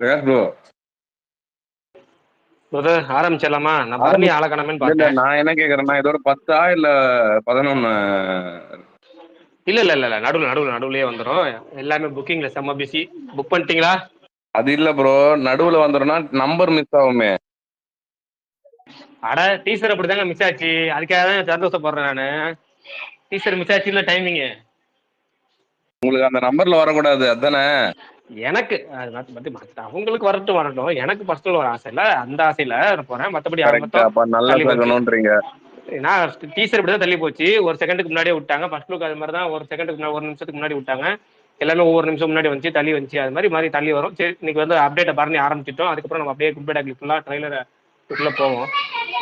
Prakash bro ஆரம்பிச்சிடலாமா? நான் பரணி ஆளக்கணமேன்னு இல்ல பார்த்தேன். நான் என்ன கேக்குறேன்னா இதோட 10 இல்ல 11? இல்ல நடுவுலயே வந்துடும். எல்லாமே புக்கிங்ல செம்ம பிஸி. புக் பண்ணிட்டீங்களா? அது இல்ல ப்ரோ, நடுவுல வந்துடும்னா நம்பர் மிஸ் ஆகுமே. அட டீசர் அப்படிதாங்க மிஸ் ஆச்சு. அதுக்காக தான் சந்தோஷப்படுறேன் நானு. டீசர் மிஸ் ஆச்சு இல்ல டைமிங். உங்களுக்கு அந்த நம்பர்ல வரக்கூடாது அதானே? எனக்கு அவங்களுக்கு வரட்டும். எனக்கு பர்சனல் ஒரு ஆசை இல்ல, அந்த ஆசையில போறேன். மத்தபடி அப்ப நல்லா தகணும்ன்றீங்க. நான் டீசர் இப்படிதான் தள்ளி போச்சு. ஒரு செகண்டுக்கு முன்னாடியே விட்டாங்க. ஃபர்ஸ்ட் லுக் அது மாதிரி தான். ஒரு செகண்டுக்கு ஒரு நிமிஷத்துக்கு முன்னாடி விட்டாங்க. எல்லாமே ஒவ்வொரு நிமிஷம் முன்னாடி வந்துச்சு, தள்ளி வந்துச்சு. அது மாதிரி தள்ளி வரும். சரி, இன்னைக்கு வந்து அப்டேட்டை பரணி ஆரம்பிச்சிட்டோம். அதுக்கப்புறம் நம்ம அப்படியே குட் பை டாக்லி ஃபுல்லா ட்ரைலருக்குள்ள போவோம்.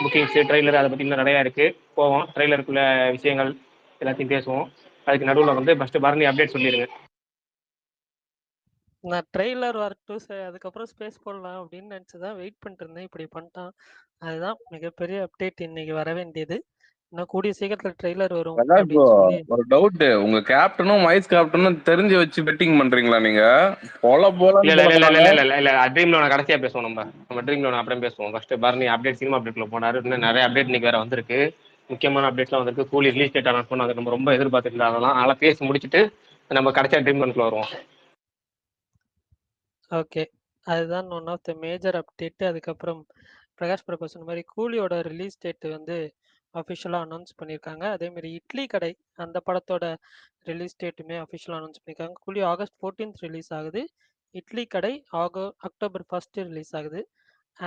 புக்கிங்ஸ் ட்ரைலர் அதை பத்தி இன்னும் நிறைய இருக்கு. போவோம் ட்ரைலருக்குள்ள விஷயங்கள் எல்லாத்தையும் பேசுவோம். அதுக்கு நடுவில் வந்து ஃபர்ஸ்ட் பரணி அப்டேட் சொல்லிடுங்க. நான் ட்ரெய்லர் வரட்டும் சார், அதுக்கப்புறம் ஸ்பேஸ் போடலாம் அப்படின்னு நினச்சிதான் வெயிட் பண்ணிட்டு இருந்தேன். இப்படி பண்ணிட்டான். அதுதான் மிகப்பெரிய அப்டேட் இன்னைக்கு வர வேண்டியது. இன்னும் கூடிய சீக்கிரத்துல ட்ரெய்லர் வரும் அப்படின்னு சொல்லி. ஒரு டவுட், உங்க கேப்டனும் வைஸ் கேப்டனும் தெரிஞ்சு வச்சு பெட்டிங் பண்றீங்களா நீங்க? இல்ல ட்ரீம் லோனை கடைசியா பேசுவோம். நம்ம ட்ரீம் லோன் அப்புறம் பேசுவோம். ஃபர்ஸ்ட் பரணி அப்டேட், சினிமா அப்டேட்ல போனாரு. இன்னும் நிறைய அப்டேட் இன்னைக்கு வேற வந்திருக்கு. முக்கியமான அப்டேட்ஸ்லாம் வந்திருக்கு. கூலி ரிலீஸ் டேட் அனௌன்ஸ் பண்ண, அது நம்ம ரொம்ப எதிர்பார்த்துட்டு அதெல்லாம் பேசி முடிச்சுட்டு நம்ம கடைசியா ட்ரீம் லோனுக்குள்ள வருவோம். ஓகே, அதுதான் one of the major update. அதுக்கப்புறம் பிரகாஷ் பிரபு சொன்ன மாதிரி கூலியோட ரிலீஸ் டேட் வந்து அஃபிஷியலாக அனௌன்ஸ் பண்ணியிருக்காங்க. அதேமாரி இட்லி கடை அந்த படத்தோட ரிலீஸ் டேட்டுமே அஃபிஷியலாக அனௌன்ஸ் பண்ணியிருக்காங்க. கூலி August 14th ரிலீஸ் ஆகுது. இட்லி கடை October 1st ரிலீஸ் ஆகுது.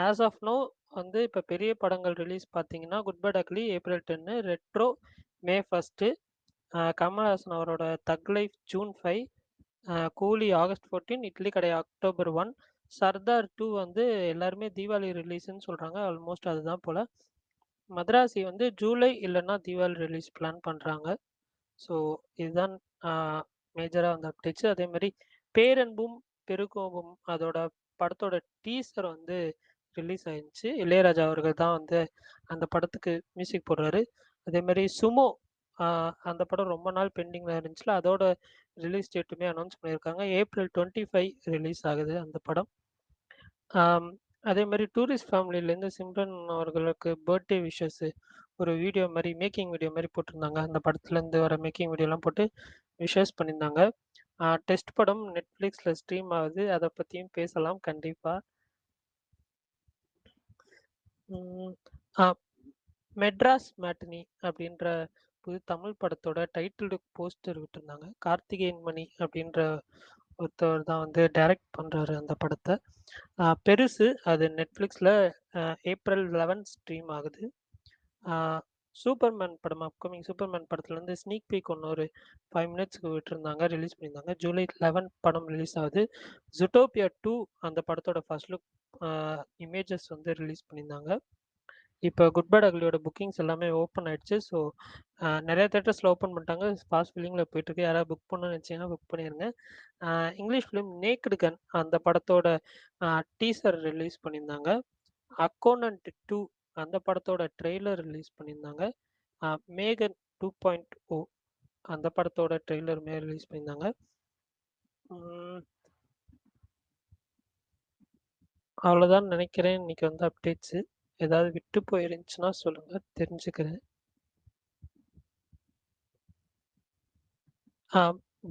ஆஸ் ஆஃப் நோ வந்து இப்போ பெரிய படங்கள் ரிலீஸ் பார்த்தீங்கன்னா good bye டக்லி April 10, retro May 1, Kamal Haasan அவரோட தக் லைஃப் June 5, கூலி August 14, இட்லி கடை October 1, சர்தார் 2 வந்து எல்லாருமே தீபாவளி ரிலீஸ்ன்னு சொல்கிறாங்க. ஆல்மோஸ்ட் அதுதான் போல். மദ്രാசி வந்து ஜூலை இல்லைன்னா தீபாவளி ரிலீஸ் பிளான் பண்ணுறாங்க. ஸோ இதுதான் மேஜராக வந்து அப்டேட்ஸ். அதே மாதிரி பேரன்பும் பெருகோபும் அதோட படத்தோட டீசர் வந்து ரிலீஸ் ஆயிருந்துச்சு. இளையராஜா அவர்கள் தான் வந்து அந்த படத்துக்கு மியூசிக் போடுறாரு. அதே மாதிரி சுமோ அந்த படம் ரொம்ப நாள் பெண்டிங்கில் இருந்துச்சுல, அதோட ரிலீஸ் டேட்டுமே அனௌன்ஸ் பண்ணியிருக்காங்க. April 25 ரிலீஸ் ஆகுது அந்த படம். அதே மாதிரி டூரிஸ்ட் ஃபேமிலியிலேருந்து சிம்ரன் அவர்களுக்கு பர்த்டே விஷஸ் ஒரு வீடியோ மாதிரி, மேக்கிங் வீடியோ மாதிரி போட்டிருந்தாங்க. அந்த படத்துலேருந்து வர மேக்கிங் வீடியோலாம் போட்டு விஷஸ் பண்ணியிருந்தாங்க. டெஸ்ட் படம் நெட்ஃப்ளிக்ஸில் ஸ்ட்ரீம் ஆகுது. அதை பற்றியும் பேசலாம் கண்டிப்பாக. மெட்ராஸ் மேட்டினி அப்படின்ற புது தமிழ் படத்தோட டைட்டில் போஸ்டர் விட்டுருந்தாங்க. கார்த்திகேயன் மணி அப்படின்ற ஒருத்தவர் தான் வந்து டைரக்ட் பண்ணுறாரு அந்த படத்தை. பெருசு அது நெட்ஃப்ளிக்ஸில் April 11 ஸ்ட்ரீம் ஆகுது. சூப்பர்மேன் படம், அப்கமிங் சூப்பர்மேன் படத்துலேருந்து ஸ்னீக் பீக் ஒன்று ஒரு 5 மினிட்ஸ்க்கு விட்டுருந்தாங்க, ரிலீஸ் பண்ணியிருந்தாங்க. July 11 படம் ரிலீஸ் ஆகுது. ஜூட்டோபியா 2 அந்த படத்தோட ஃபர்ஸ்ட் லுக் இமேஜஸ் வந்து ரிலீஸ் பண்ணியிருந்தாங்க. இப்போ குட் பை டக்லியோட புக்கிங்ஸ் எல்லாமே ஓப்பன் ஆயிடுச்சு. ஸோ நிறைய தேட்டர்ஸில் ஓப்பன் பண்ணிட்டாங்க. ஃபாஸ்ட் ஃபில்லிங்கில் போயிட்டுருக்கு. யாராவது புக் பண்ணணும்னு நினச்சிங்கன்னா புக் பண்ணிடுங்க. இங்கிலீஷ் ஃபிலிம் நேக்டு கன் அந்த படத்தோட டீசர் ரிலீஸ் பண்ணியிருந்தாங்க. அக்கௌண்டன்ட் 2 அந்த படத்தோட ட்ரெய்லர் ரிலீஸ் பண்ணியிருந்தாங்க. மேகன் 2.0 அந்த படத்தோட ட்ரெய்லருமே ரிலீஸ் பண்ணியிருந்தாங்க. அவ்வளோதான் நினைக்கிறேன் இன்னைக்கு வந்து அப்டேட்ஸு. ஏதாவது விட்டு போயிருந்துச்சுன்னா சொல்லுங்க, தெரிஞ்சுக்கிறேன்.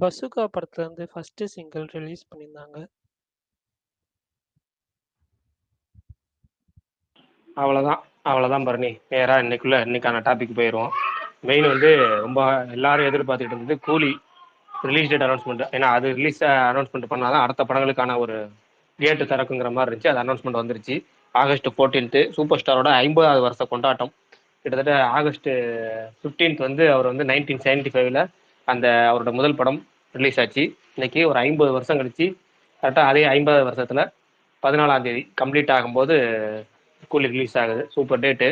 பசுகா படத்துல இருந்து ஃபர்ஸ்ட் சிங்கிள் ரிலீஸ் பண்ணியிருந்தாங்க. அவ்வளோதான் பரணி. நேரா இன்னைக்கான டாபிக் போயிடுவோம். மெயின் வந்து ரொம்ப எல்லாரும் எதிர்பார்த்துட்டு இருந்தது கூலி ரிலீஸ் டேட் அனௌன்ஸ்மெண்ட். ஏன்னா அது அனௌன்ஸ்மெண்ட் பண்ணாதான் அடுத்த படங்களுக்கான ஒரு கேட்டு திறக்குங்கிற மாதிரி இருந்துச்சு. அது அனௌன்ஸ்மெண்ட் வந்துருச்சு. August 14 சூப்பர் ஸ்டாரோட 50வது வருஷ கொண்டாட்டம். கிட்டத்தட்ட August 15 வந்து அவர் வந்து 1975 அந்த அவரோட முதல் படம் ரிலீஸ் ஆச்சு. இன்னைக்கு ஒரு 50 வருஷம் கழிச்சு கரெக்டாக அதே 50வது வருஷத்துல 14ஆம் தேதி கம்ப்ளீட் ஆகும்போது கூலி ரிலீஸ் ஆகுது. சூப்பர் டேட்டு,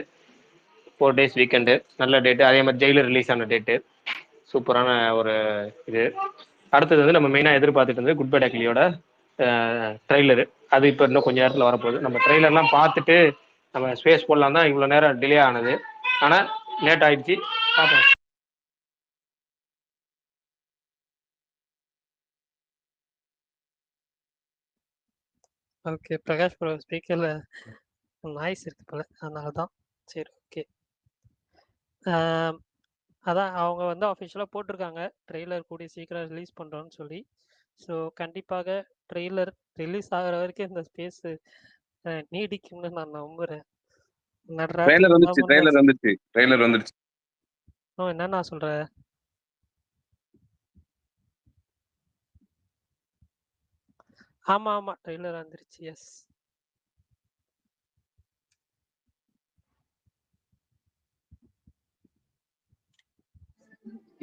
4 days வீக்கெண்டு, நல்ல டேட்டு. அதே மாதிரி ஜெயிலர் ரிலீஸ் ஆன டேட்டு, சூப்பரான ஒரு இது. அடுத்தது வந்து நம்ம மெயினாக எதிர்பார்த்துட்டு இருந்தது குட் பை டக்லியோட ட்ரெய்லரு. அது இப்போ இன்னும் கொஞ்சம் நேரத்தில் வரப்போகுது. நம்ம ட்ரெய்லர்லாம் பார்த்துட்டு நம்ம ஸ்பேஸ் போடலாம் தான் இவ்வளோ நேரம் டிலே ஆனது. ஆனால் லேட் ஆயிடுச்சு. பார்ப்போம். ஓகே. பிரகாஷ் ப்ரோ ஸ்பீக்கர்ல நாய்ஸ் இருக்கு போல. அதனால தான். சரி ஓகே. அதான் அவங்க வந்து அஃபிஷியலா போட்டிருக்காங்க. ட்ரெய்லர் கூடிய சீக்கிரம் ரிலீஸ் பண்றோம்னு சொல்லி. ஸோ கண்டிப்பாக ட்ரெய்லர் ரிலீஸ் ஆகுற வரைக்கும் இந்த ஸ்பேஸ் நீடிக்கும்னு நான் நம்புறேன். நடராத்திரி ட்ரெய்லர் வந்துருச்சு ராமன் ட்ரெய்லர் தாஸ். வந்துருச்சு ட்ரெய்லர் வந்துருச்சு. என்னண்ணா சொல்ற? ஆமா ஆமா ட்ரெய்லர் வந்துருச்சு. எஸ்.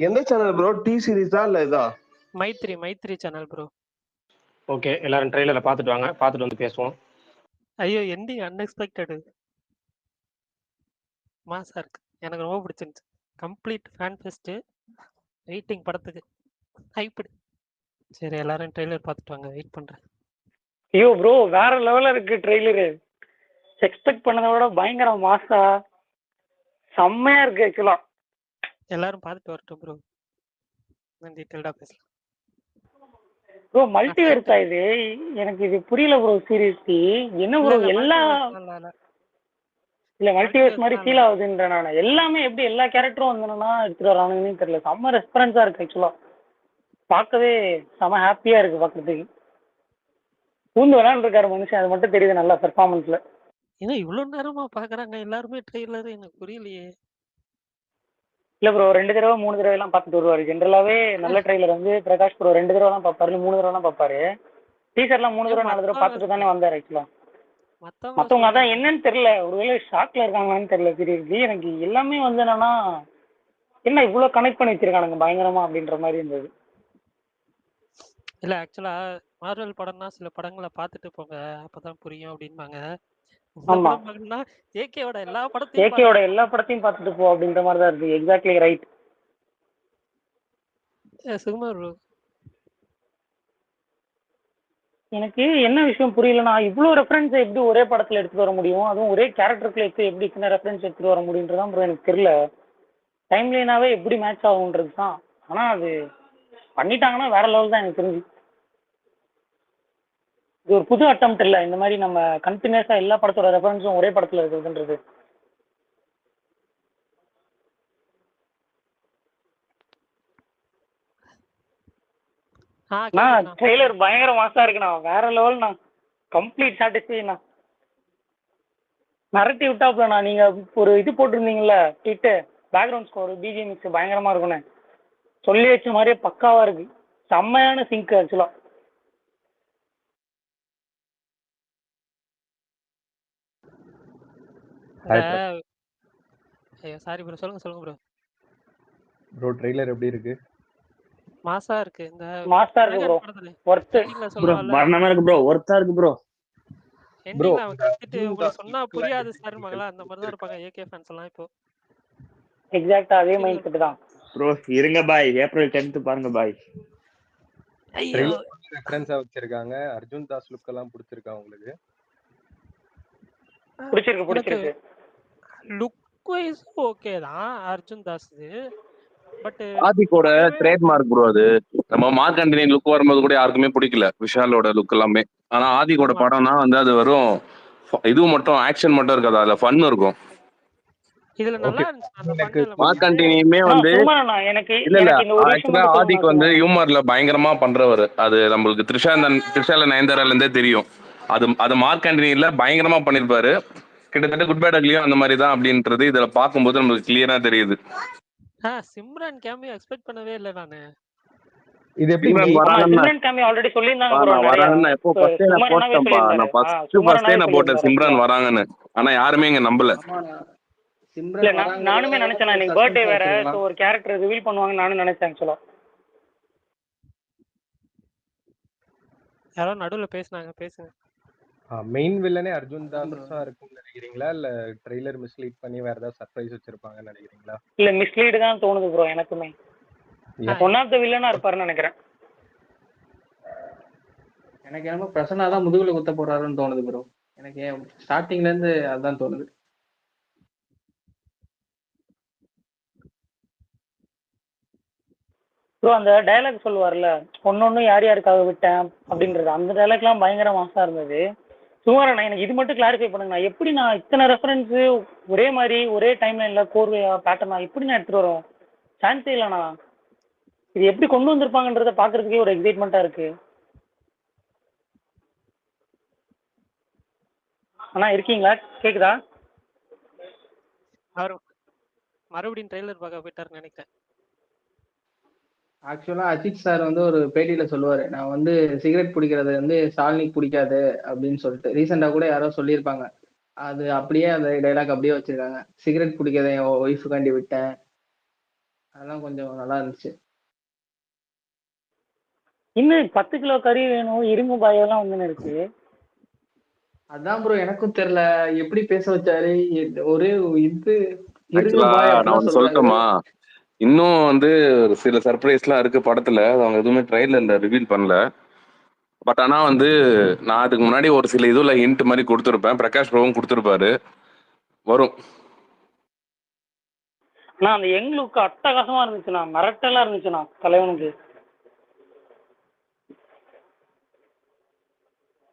எந்த சேனல் ப்ரோ? டி சீரிஸா இல்ல இதா? Maithri channel bro. ஓகே, எல்லாரும் ட்ரெய்லரை பார்த்துட்டு வாங்க, பார்த்துட்டு வந்து பேசுவோம். ஐயோ எண்டிங் அன்எக்ஸ்பெக்டட். மாசா இருக்கு. எனக்கு ரொம்ப பிடிச்சிருந்துச்சு. Complete fan fest. வெயிட்டிங் படத்துக்கு. ஹைப்டு. சரி எல்லாரும் ட்ரெய்லர் பார்த்துட்டு வாங்க. வெயிட் பண்றேன். ஐயோ ப்ரோ, வேற லெவல்ல இருக்கு ட்ரெய்லரு. எக்ஸ்பெக்ட் பண்ணதை விட பயங்கர மாசா செம்மையா இருக்கு ஆக்சுவலா. எல்லாரும் பார்த்துட்டு வரட்டும் ப்ரோ. டீட்டெயில்டா பேசலாம். ப்ரோ மல்டிவர்ஸா இது? எனக்கு இது புரியல ப்ரோ சீரியஸ்லி. என்ன ப்ரோ எல்லா இல்ல மல்டிவர்ஸ் மாதிரி ஃபீல் ஆகுதுன்ற நான். எல்லாமே எப்படி எல்லா கேரக்டரும் வந்தனா எடுத்துட்டு வரானுங்கன்னு தெரியல. செம்ம ரெஸ்பான்ஸா இருக்கு ஆக்சுவலா. பார்க்கவே செம்ம ஹாப்பியா இருக்கு பார்க்கறதுக்கு. பூந்து விளையாண்டுருக்காரு மனுஷன், அது மட்டும் தெரியுது நல்லா பெர்ஃபார்மன்ஸ்ல. ஏன்னா இவ்வளவு நேரமா பாக்குறாங்க எல்லாருமே ட்ரெய்லர், எனக்கு புரியலையே. இல்ல ப்ரோ 2 தடவை 3 தடவை எல்லாம் பார்த்துட்டு வருவாரு. ஜென்ரலாவே நல்ல ட்ரெய்லர் வந்து பிரகாஷ் ப்ரோ 2 தடவை தான் பார்ப்பாரு, 3 தடவை தான் பார்ப்பாரு. டீசர்லாம் 3 தடவை 4 தடவை பார்த்துட்டு தானே வந்தாரு ஆக்சுவலா. மத்தவங்க அதான் என்னன்னு தெரியல, ஒருவேளை ஷாக்ல இருக்காங்களான்னு தெரியல. சீரியஸ்லி எனக்கு எல்லாமே வந்து என்னன்னா என்ன இவ்வளவு கனெக்ட் பண்ணி வச்சிருக்கானுங்க பயங்கரமா அப்படின்ற மாதிரி இருந்தது. இல்ல ஆக்சுவலா மார்வல் படம்னா சில படங்களை பார்த்துட்டு போங்க அப்பதான் புரியும் அப்படின்பாங்க. ஆமா, ஏகேவோட எல்லா ஏகேவோட எல்லா படத்தையும் பார்த்துட்டு போ அப்படின்ற மாதிரி தான் இருக்கு. Exactly right. சுகுமார் ப்ரோ, எனக்கு என்ன விஷயம் புரியலன்னா இவ்வளவு ரெஃபரன்ஸ் எப்படி ஒரே படத்துல எடுத்துட்டு வர முடியும், அதுவும் ஒரே கேரக்டருக்குள்ள எப்படி சின்ன ரெஃபரன்ஸ் எடுத்துட்டு வர முடியுன்றதான் ப்ரோ எனக்கு தெரியல. டைம்லைனாவே எப்படி மேட்ச் ஆகுன்றது தான். ஆனா அது பண்ணிட்டாங்கன்னா வேற லெவல் தான் எனக்கு தெரிஞ்சு. இது ஒரு புது அட்டம்ப்ட் இல்லை இந்த மாதிரி நம்ம கண்டினியூஸா எல்லா படத்தோட ரெஃபரன்ஸும் ஒரே படத்துல இருக்குதுன்றது. ட்ரெய்லர் பயங்கர மாசா இருக்குண்ணா, வேற லெவல்ண்ணா. கம்ப்ளீட் சாட்டிஸ்ஃபைண்ணா. மிரட்டி விட்டாப்லண்ணா. நீங்க ஒரு இது போட்டிருந்தீங்கல்ல ட்விட்டு, பேக்ரவுண்ட் ஸ்கோர் பிஜிஎம்எக்ஸ் பயங்கரமா இருக்குண்ணே. சொல்லி வச்ச மாதிரியே பக்காவா இருக்கு. செம்மையான சிங்க் ஆக்சுவலா. சாரி ப்ரோ, சொல்லுங்க ப்ரோ. ப்ரோ ட்ரெய்லர் எப்படி இருக்கு? மாசா இருக்கு. இந்த மாசா இருக்கு ப்ரோ. வொர்த் ப்ரோ பரணமா இருக்கு ப்ரோ. வொர்த்தா இருக்கு ப்ரோ. எண்டிங்ல அவங்க கத்திட்டு உங்களுக்கு சொன்னா புரியாது சார் மகளா, அந்த மாதிரி தான் இருப்பாங்க ஏகே ஃபேன்ஸ் எல்லாம் இப்போ. எக்ஸாக்ட்டா அதே மைண்ட் செட் தான் ப்ரோ. இருங்க பாய், ஏப்ரல் 10th பாருங்க பாய். ஐயோ ரெஃபரன்ஸா வச்சிருக்காங்க. அர்ஜுன் தாஸ் லுக் எல்லாம் பிடிச்சிருக்கா உங்களுக்கு? பிடிச்சிருக்கு. லுக் வைஸ் ஓகே தான் அர்ஜுன் தாஸ். பட் ஆதிக்கோட ட்ரேட்மார்க் ப்ரோ அது. நம்ம மார்க் ஆண்டனி லுக் வரும்போது கூட யாருக்குமே பிடிக்கல விஷாலோட லுக் எல்லாமே. ஆனா ஆதிக்கோட படம்னா வந்து அது வெறும் இது மட்டும் ஆக்ஷன் மட்டும் இருக்காது, அதுல ஃபன் இருக்கும். இதுல நல்லா இருந்துச்சு. மார்க் ஆண்டனியுமே வந்து இல்ல ஆக்சுவலா ஆதிக் வந்து ஹியூமர்ல பயங்கரமா பண்றவர். அது நம்மளுக்கு த்ரிஷால நயன்தாரால இருந்தே தெரியும். அது மார்க் ஆண்டனில பயங்கரமா பண்ணிருப்பாரு. கிட்டத்தட்ட குட் பேட் அக்லியும் அந்த மாதிரி தான் அப்படின்றது இதுல பார்க்கும்போது நம்மளுக்கு கிளியரா தெரியுது. சிம்ரன் கேமியோ எக்ஸ்பெக்ட் பண்ணவே இல்லை நானு. இது எப்படி சிம்ரன் கேமியோ ஆல்ரெடி சொல்லிருந்தாங்க ப்ரோ. வராங்கன்னு எப்போ ஃபர்ஸ்ட் டே நான் போட்டேன்ப்பா. நான் ஃபர்ஸ்ட் டே நான் போட்டேன் சிம்ரன் வராங்கன்னு. ஆனா யாருமே இங்க நம்பல. நானுமே நினைச்சேன் இன்னைக்கு பர்த்டே வேற, சோ ஒரு கேரக்டர் ரிவீல் பண்ணுவாங்க நானும் நினைச்சேன் ஆக்சுவலா. யாரோ நடுவுல பேசுங்க. மெயின் வில்லனே அர்ஜுன் தாஸா இருக்கும்னு நினைக்கிறீங்களா, இல்ல ட்ரெய்லர் மிஸ்லீட் பண்ணி வேற ஏதாவது சர்ப்ரைஸ் வச்சிருப்பாங்கன்னு நினைக்கிறீங்களா? இல்ல மிஸ்லீட் தான் தோணுது ப்ரோ எனக்குமே. ஒன் ஆஃப் த வில்லனா இருப்பாருன்னு நினைக்கிறேன். எனக்கு என்னமோ பிரசன்னா தான் முதுகுல குத்த போறாருன்னு தோணுது ப்ரோ. எனக்கு ஸ்டார்டிங்ல இருந்து அதுதான் தோணுது. ப்ரோ அந்த டயலாக் சொல்லுவார்ல, ஒன்னொன்னு யார் யாருக்காக விட்டேன் அப்படின்றது, அந்த டயலாக்லாம் பயங்கர மாசா இருந்தது. சுமாரண்ணா எனக்கு இது மட்டும் கிளாரிஃபை பண்ணுங்கண்ணா. எப்படி நான் இத்தனை ரெஃபரன்ஸ் ஒரே மாதிரி ஒரே டைம் லைன்ல கோர்வையா பேட்டர்னா எப்படி நான் எடுத்துட்டு வரோம்? சான்ஸே இல்லைண்ணா. இது எப்படி கொண்டு வந்திருப்பாங்கன்றத பாக்குறதுக்கே ஒரு எக்ஸைட்மெண்ட்டா இருக்கு. அண்ணா இருக்கீங்களா? கேக்குதா? அவர் மறுபடியும் ட்ரெய்லர் பார்க்க போயிட்டாருன்னு நினைக்கிறேன். ஆக்சுவலா அஜித் சார் வந்து ஒரு பேட்டியில சொல்லுவாரு, நான் வந்து சிகரெட் பிடிக்கிறது வந்து ஷாலினிக்கு பிடிக்காது அப்படின்னு சொல்லிட்டு. ரீசெண்டா கூட யாரோ சொல்லியிருப்பாங்க. அது அப்படியே அந்த டைலாக் அப்படியே வச்சிருக்காங்க. சிகரெட் பிடிக்கிறத என் ஒய்ஃபுக்காண்டி விட்டேன். அதெல்லாம் கொஞ்சம் நல்லா இருந்துச்சு. இன்னும் 10 கிலோ கறி வேணும் இரும்பு பாயெல்லாம் வந்து இருக்கு. அதான் ப்ரோ எனக்கும் தெரியல எப்படி பேச வச்சாரு. ஒரே இது இருங்க ஆக்சுவலா பாய் நான் அப்படிலாம் ஒன்று சொல்றாரு. சொல்லட்டுமா? இன்னும் வந்து சில சர்ப்ரைஸ்லாம் இருக்கு படத்துல. அது அவங்க எதுவுமே ட்ரைலர்ல ரிவீல் பண்ணல. பட் ஆனா வந்து நான் அதுக்கு முன்னாடி ஒரு சில இதுல ஹிண்ட் மாதிரி கொடுத்துருப்பேன். பிரகாஷ் ராவும் கொடுத்துருப்பாரு. வரும். ஆனா அந்த யங் லுக் அட்டகாசமா இருந்துச்சுண்ணா. மிரட்டலா இருந்துச்சுண்ணா தலைவனுக்கு.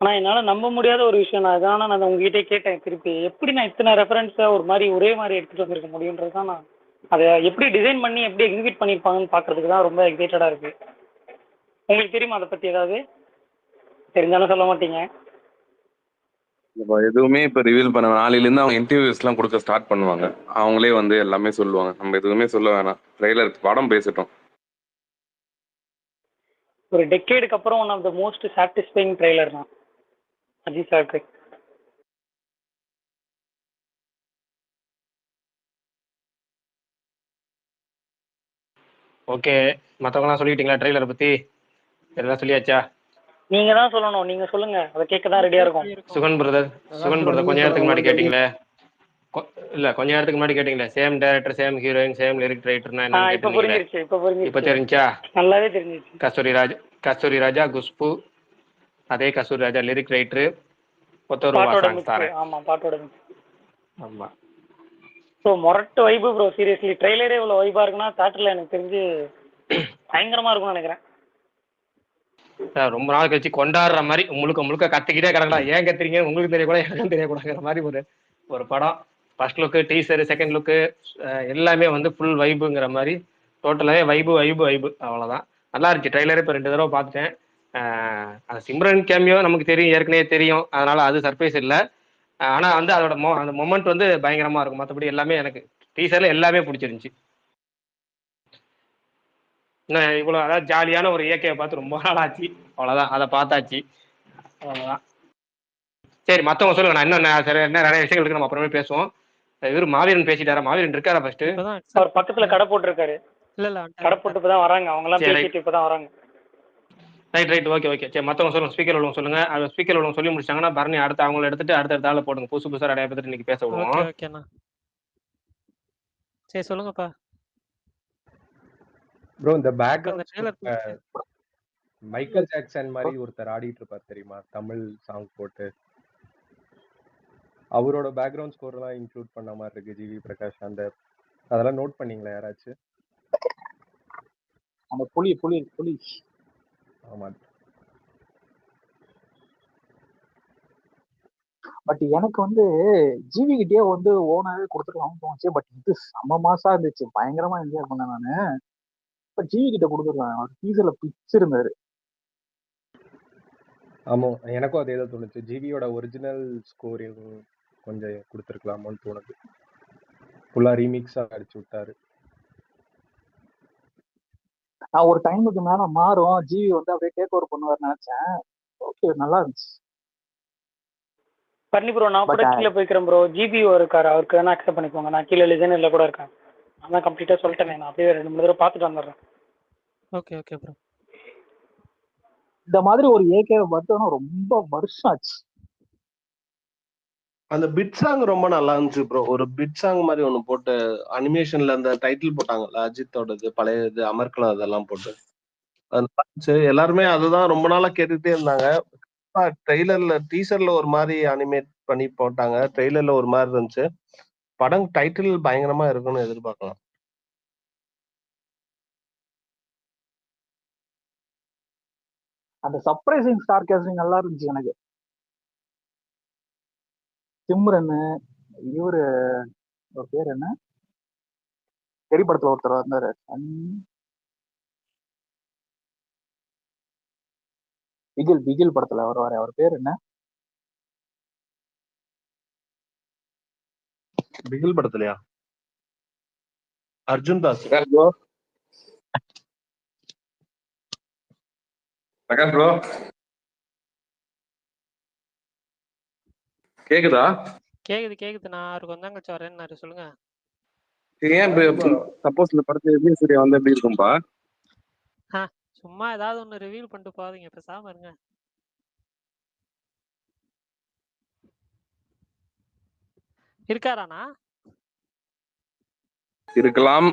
ஆனா என்னால நம்ப முடியாத ஒரு விஷயம் நான் அதான் நான் உங்ககிட்டே கேட்டேன் திருப்பி. எப்படி நான் இத்தனை ரெஃபரன்ஸை ஒரு மாதிரி ஒரே மாதிரி எடுத்துட்டு வந்திருக்க முடியுன்றது தான் நான் அதை எப்படி டிசைன் பண்ணி எப்படி எக்ஸிக்யூட் பண்ணியிருப்பாங்கன்னு பார்க்கறதுக்கு தான் ரொம்ப எக்ஸைட்டடாக இருக்கு. உங்களுக்கு தெரியுமா அதை பற்றி ஏதாவது? தெரிஞ்சாலும் சொல்ல மாட்டீங்க. இப்போ எதுவுமே இப்போ ரிவீல் பண்ண நாளையிலேருந்து அவங்க இன்டர்வியூஸ்லாம் கொடுக்க ஸ்டார்ட் பண்ணுவாங்க. அவங்களே வந்து எல்லாமே சொல்லுவாங்க. நம்ம எதுவுமே சொல்ல வேணாம். ட்ரெய்லர் படம் பேசட்டும். ஒரு டெக்கேடுக்கு அப்புறம் one of the most satisfying trailer தான் அஜித் சாருக்கு. ஓகே, மற்றவங்களாம் சொல்லிட்டீங்களா ட்ரெய்லரை பற்றி? எல்லாம் சொல்லியாச்சா? நீங்க தான் சொல்லணும். நீங்க சொல்லுங்க, அதை கேட்க தான் ரெடியா இருக்கும். சுகன் பிரதர், சுகன் பிரதர் கொஞ்ச நேரத்துக்கு முன்னாடி கேட்டிங்களே, இல்ல கொஞ்ச நேரத்துக்கு முன்னாடி கேட்டிங்களே, same director same heroine same lyric ரைட்டர்னா என்னன்னு இப்ப கேட்டீங்களே, புரிஞ்சிருச்சு. இப்ப இப்போ புரிஞ்சிருச்சு. தெரிஞ்சா? நல்லாவே தெரிஞ்சிருச்சு. கஸ்தூரி ராஜா குஷ்பு, அதே கஸ்தூரி ராஜா லிரிக் ரைட்டரு, ஒத்தருவா பாட்டோட சாங்ஸ் மிக்ஸ். தாரேன். ஆமா பாட்டோட மிக்ஸ். ஆமா ஸோ மொரட்டு வைப்பு ப்ரோ. சீரியஸ்லி ட்ரெய்லரே இவ்வளோ வைப்பா இருக்குன்னா தேட்டரில் எனக்கு தெரிஞ்சு பயங்கரமா இருக்கும்னு நினைக்கிறேன். ரொம்ப நாள் கழிச்சு கொண்டாடுற மாதிரி முழுக்க முழுக்க கத்திக்கிட்டே கிடக்கலாம். ஏன் கத்துறீங்க உங்களுக்கு தெரியக்கூட எனக்கும் தெரியக்கூடாங்கிற மாதிரி ஒரு படம். ஃபர்ஸ்ட் லுக்கு, டீசர், செகண்ட் லுக்கு எல்லாமே வந்து ஃபுல் வைபுங்கிற மாதிரி. டோட்டலாகவே வைபு வைபு வைபு அவ்வளோதான். நல்லா இருந்துச்சு ட்ரெய்லரே. இப்போ 2 தடவை பார்த்துட்டேன். அந்த சிம்ரன் கேமியோ நமக்கு தெரியும், ஏற்கனவே தெரியும், அதனால அது சர்ப்ரைஸ் இல்லை. ஆனால் வந்து அதோட அந்த மொமெண்ட் வந்து பயங்கரமா இருக்கும். மற்றபடி எல்லாமே எனக்கு டீசர்ல எல்லாமே பிடிச்சிருந்துச்சு. இன்னும் இவ்வளோ அதாவது ஜாலியான ஒரு இயற்கையை பார்த்து ரொம்ப நாள் ஆச்சு. அவ்வளோதான், அதை பார்த்தாச்சு. அவ்வளோதான். சரி, மற்றவங்க சொல்லுங்க. நான் இன்னும் சரி என்ன நிறைய விஷயங்கள் இருக்கு, நம்ம அப்புறமே பேசுவோம். இவர் மாவீரன் பேசிட்டாரா? மாவீரன் இருக்காரா ஃபர்ஸ்ட்? இப்பதான் அவர் பக்கத்துல கடை போட்டிருக்காரு. இல்ல கடை போட்டு இப்பதான் வராங்க. அவங்க எல்லாம் சரி, பேசிட்டு இப்பதான் வராங்க. ரைட் ஓகே சரி, மற்றவங்க சொல்லுங்க. ஸ்பீக்கர் உள்ளவங்க சொல்லுங்க. அது ஸ்பீக்கர் உள்ளவங்க சொல்லி முடிச்சாங்கன்னா பரணி அடுத்து அவங்கள எடுத்துட்டு அடுத்த ஆளை போடுங்க. புதுசா நிறைய பேர்த்து இன்னைக்கு பேச ஓகே விடுவோம். ஓகேண்ணா. சரி சொல்லுங்கப்பா. ப்ரோ இந்த அந்த பேக்ரவுண்ட் ட்ரெய்லர் மைக்கேல் ஜாக்சன் மாதிரி ஒருத்தர் ஆடிட்டு இருப்பார் தெரியுமா, தமிழ் சாங் போட்டு. அவரோட பேக்ரவுண்ட் ஸ்கோர்லாம் இன்க்ளூட் பண்ண மாதிரி இருக்கு ஜிவி பிரகாஷ். அதெல்லாம் நோட் பண்ணீங்களா யாராச்சும்? அந்த புலி புலி புலி ஆமா. பட் எனக்கு வந்து ஜிவி கிட்டே வந்து ஓனாவே கொடுத்துருக்கலாம்னு தோணுச்சு. பட் இது செம மாசா இருந்துச்சு. பயங்கரமா என்ஜாய் பண்ணேன் நானு. இப்ப ஜிவி கிட்ட கொடுத்துருக்கலாம். அவர் டீசர்ல பிச்சிருந்தாரு. ஆமா, எனக்கும் அதே தான் தோணுச்சு. ஜிவியோட ஒரிஜினல் ஸ்கோரிங் கொஞ்சம் கொடுத்துருக்கலாமோன்னு தோணுது. ஃபுல்லா ரீமிக்ஸா அடிச்சு விட்டாரு. நான் ஒரு டைமுக்கு மேல மாறும் ஜிவி வந்து அப்படியே டேக் ஓவர் பண்ணுவார் நினைச்சேன். ஓகே, நல்லா இருந்துச்சு. பண்ணி ப்ரோ, நான் கூட கீழே போய்க்கிறேன் ப்ரோ. ஜிபிஓ இருக்காரு, அவருக்கு வேணா அக்செப்ட் பண்ணிக்கோங்க. நான் கீழே லிசனில் கூட இருக்கேன். நான் கம்ப்ளீட்டா சொல்லிட்டேன். நான் அப்படியே 2-3 தடவை பார்த்துட்டு வந்துடுறேன். Okay okay bro. இந்த மாதிரி ஒரு ஏகேவை பார்த்தோன்னா ரொம்ப வருஷம் ஆச்சு. அந்த பிட் சாங் ரொம்ப நல்லா இருந்துச்சு ப்ரோ. ஒரு பிட் சாங் மாதிரி ஒண்ணு போட்டு அனிமேஷன்ல அந்த டைட்டில் போட்டாங்கல்ல அஜித்தோடது, பழைய இது அமர்கலம் அதெல்லாம் போட்டு அது நல்லா இருந்துச்சு. எல்லாருமே அதுதான் ரொம்ப நாளா கேட்டுட்டே இருந்தாங்க. ட்ரெய்லர்ல டீசர்ல ஒரு மாதிரி அனிமேட் பண்ணி போட்டாங்க. ட்ரெய்லர்ல ஒரு மாதிரி இருந்துச்சு. படம் டைட்டில் பயங்கரமா இருக்குன்னு எதிர்பார்க்கலாம். அந்த சர்ப்ரைசிங் ஸ்டார் கேஸ்டிங் நல்லா இருந்துச்சு எனக்கு. சிம்ரன், இவரு ஒரு பேர் என்ன, தெரி படத்துல ஒருத்தர் வந்தாரு, பிகில் பிகில் படத்துல வருவாரு, அவர் பேர் என்ன? பிகில் படத்துலயா? அர்ஜுன் தாஸ். ப்ரோ பிரகாஷ் ப்ரோ கேக்குதா? கேக்குது. நான் அவருக்கு வந்தாங்க கழிச்சு வரேன்னாரு. சொல்லுங்க. ஏன் சப்போஸ் இந்த படத்துல விஜய் சூர்யா வந்து எப்படி இருக்கும்பா? சும்மா ஏதாவது ஒண்ணு ரிவீல் பண்ணிட்டு போவீங்க, பேசாம இருங்க. இருக்காரானா? இருக்கலாம்.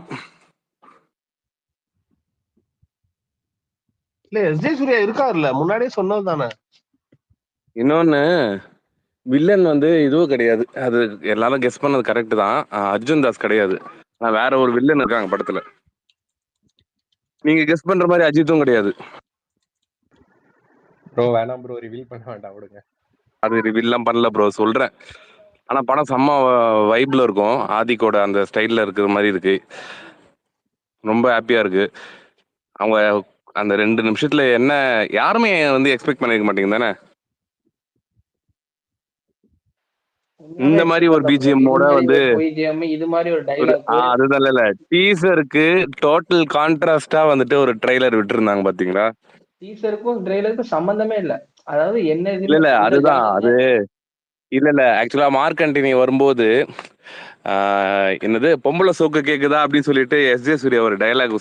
இல்ல எஸ்ஜே சூர்யா இருக்காருல்ல, முன்னாடியே சொன்னது தானே. இன்னொன்னு வில்லன் வந்து இதுவும் கிடையாது, அது எல்லாரும் கெஸ் பண்ணது கரெக்ட் தான். அர்ஜுன் தாஸ் கிடையாது, வேற ஒரு வில்லன் இருக்காங்க படத்துல. நீங்க கெஸ் பண்ற மாதிரி அஜித்தும் கிடையாது. ப்ரோ வேணாம் ப்ரோ, ரிவீல் பண்ண வேண்டாம் விடுங்க. அது ரிவீல்லாம் பண்ணல ப்ரோ, சொல்றேன். ஆனா படம் செம்ம வைப்ல இருக்கும், ஆதிக்கோட அந்த ஸ்டைல்ல இருக்கிற மாதிரி இருக்கு, ரொம்ப ஹாப்பியா இருக்கு. அவங்க அந்த 2 நிமிஷத்துல என்ன யாருமே வந்து எக்ஸ்பெக்ட் பண்ணிருக்க மாட்டீங்க தானே, இந்த மாதிரி ஒரு பிஜிஎம்மோட வந்து இது மாதிரி ஒரு டைலாக் அதுதான் இல்ல டீசருக்கு டோட்டல் கான்ட்ராஸ்டா வந்துட்டு ஒரு ட்ரெய்லர் விட்டுருந்தாங்க பாத்தீங்களா? டீசருக்கும் ட்ரெய்லருக்கும் சம்பந்தமே இல்ல. அதாவது என்ன இல்ல அதுதான் அது. இல்ல ஆக்சுவலா மார்க் ஆண்டனி வரும்போது என்னது பொம்பளை சோக்கு கேக்குதா அப்படின்னு சொல்லிட்டு எஸ்ஜே சூர்யா ஒரு டைலாக்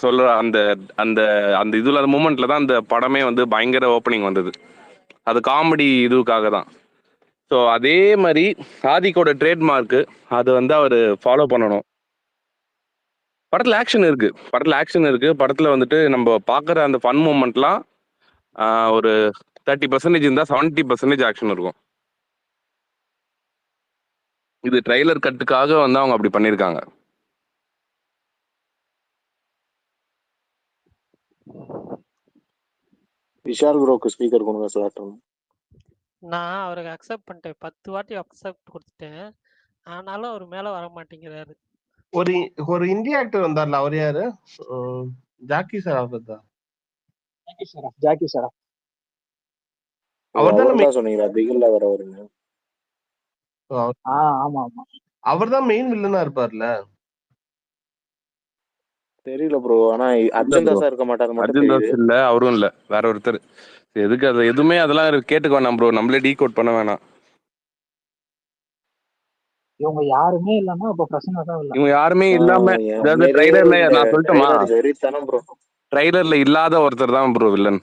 சொல்ற அந்த அந்த அந்த இதுல அந்த மூமெண்ட்ல தான் அந்த படமே வந்து பயங்கர ஓப்பனிங் வந்தது. அது காமெடி இதுக்காக தான். ஸோ அதே மாதிரி ஆதிக்கோட ட்ரேட்மார்க்கு அது வந்து அவர் ஃபாலோ பண்ணணும். படத்துல ஆக்ஷன் இருக்கு. படத்துல வந்துட்டு நம்ம பாக்குற அந்த ஃபன் மூமெண்ட்லாம் ஒரு 30% இருந்தா 70% ஆக்ஷன் இருக்கும். இது ட்ரெய்லர் கட்டுக்காக வந்து அவங்க அப்படி பண்ணிருக்காங்க. விஷால் ப்ரோக்கு ஸ்பீக்கர் கொடுங்க சார். நான் அவருக்கு அக்செப்ட் பண்ணிட்டேன், 10 வாட்டி அக்செப்ட் கொடுத்துட்டேன், ஆனாலும் அவர் மேல வர மாட்டேங்கிறாரு. ஒரு இந்திய ஆக்டர் வந்தார்ல, அவர் யாரு? ஜாக்கி ஷராஃப். ஜாக்கி ஷராஃப். அவர்தான் சொன்னீங்களா பிகில்ல வர வருங்க? ஆமா ஆமா, அவர்தான் மெயின் வில்லனா இருப்பார்ல. தெரியல ப்ரோ, ஆனா அர்ஜுன் தாஸா இருக்க மாட்டாரு. அர்ஜுன் தாஸ் இல்ல, அவரும் இல்ல, வேற ஒருத்தர். எதுக்கு அது எதுவுமே அதெல்லாம் கேட்டுக்க வேணாம் ப்ரோ, நம்மளே டீ கோட் பண்ண வேணாம். இவங்க யாருமே இல்லன்னா அப்ப பிரச்சனை தான் இல்ல. இவங்க யாருமே இல்லாம, அதாவது ட்ரைலர்ல நான் சொல்லட்டுமா, ட்ரைலர்ல இல்லாத ஒருத்தர் தான் ப்ரோ வில்லன்.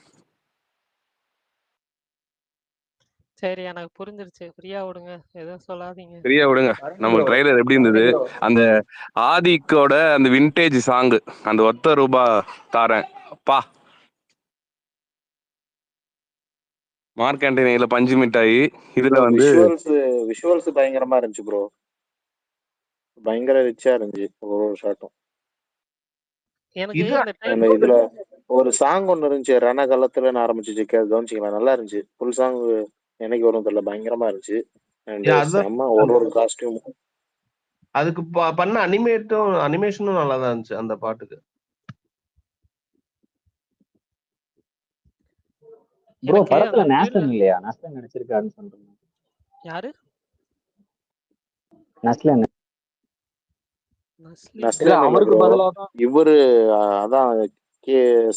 சரி எனக்கு புரிஞ்சிருச்சு, ஃப்ரீயா விடுங்க, எதுவும் சொல்லாதீங்க. ஃப்ரீயா விடுங்க. நம்ம ட்ரைலர் எப்படி இருந்தது, அந்த ஆதிக்கோட அந்த விண்டேஜ் சாங், அந்த ஒத்த ரூபா தாரேன் அப்பா, மார்க் ஆண்டனியில பஞ்சு மிட்டாய், இதுல வந்து விஷுவல்ஸ் பயங்கரமா இருந்துச்சு ப்ரோ, பயங்கர ரிச்சா இருந்துச்சு ஒவ்வொரு ஷாட்டும். இதுல ஒரு சாங் ஒண்ணு இருந்துச்சு, ரணகலத்துலன்னு ஆரம்பிச்சிச்சு, கவனிச்சிங்களா? நல்லா இருந்துச்சு. ஃபுல் சாங் எனக்கு வரும் தெரியல, பயங்கரமா இருந்துச்சு. ஒரு காஸ்டியூம், அதுக்கு பண்ண அனிமேஷனும் நல்லா தான் இருந்துச்சு அந்த பாட்டுக்கு. ப்ரோ படத்துல நேஸ்டன் இல்லையா? நேஸ்டன் நடிச்சிருக்காருன்னு சொல்றீங்க. யாரு? நஸ்லன். அவருக்கு பதிலா தான் இவரு அதான்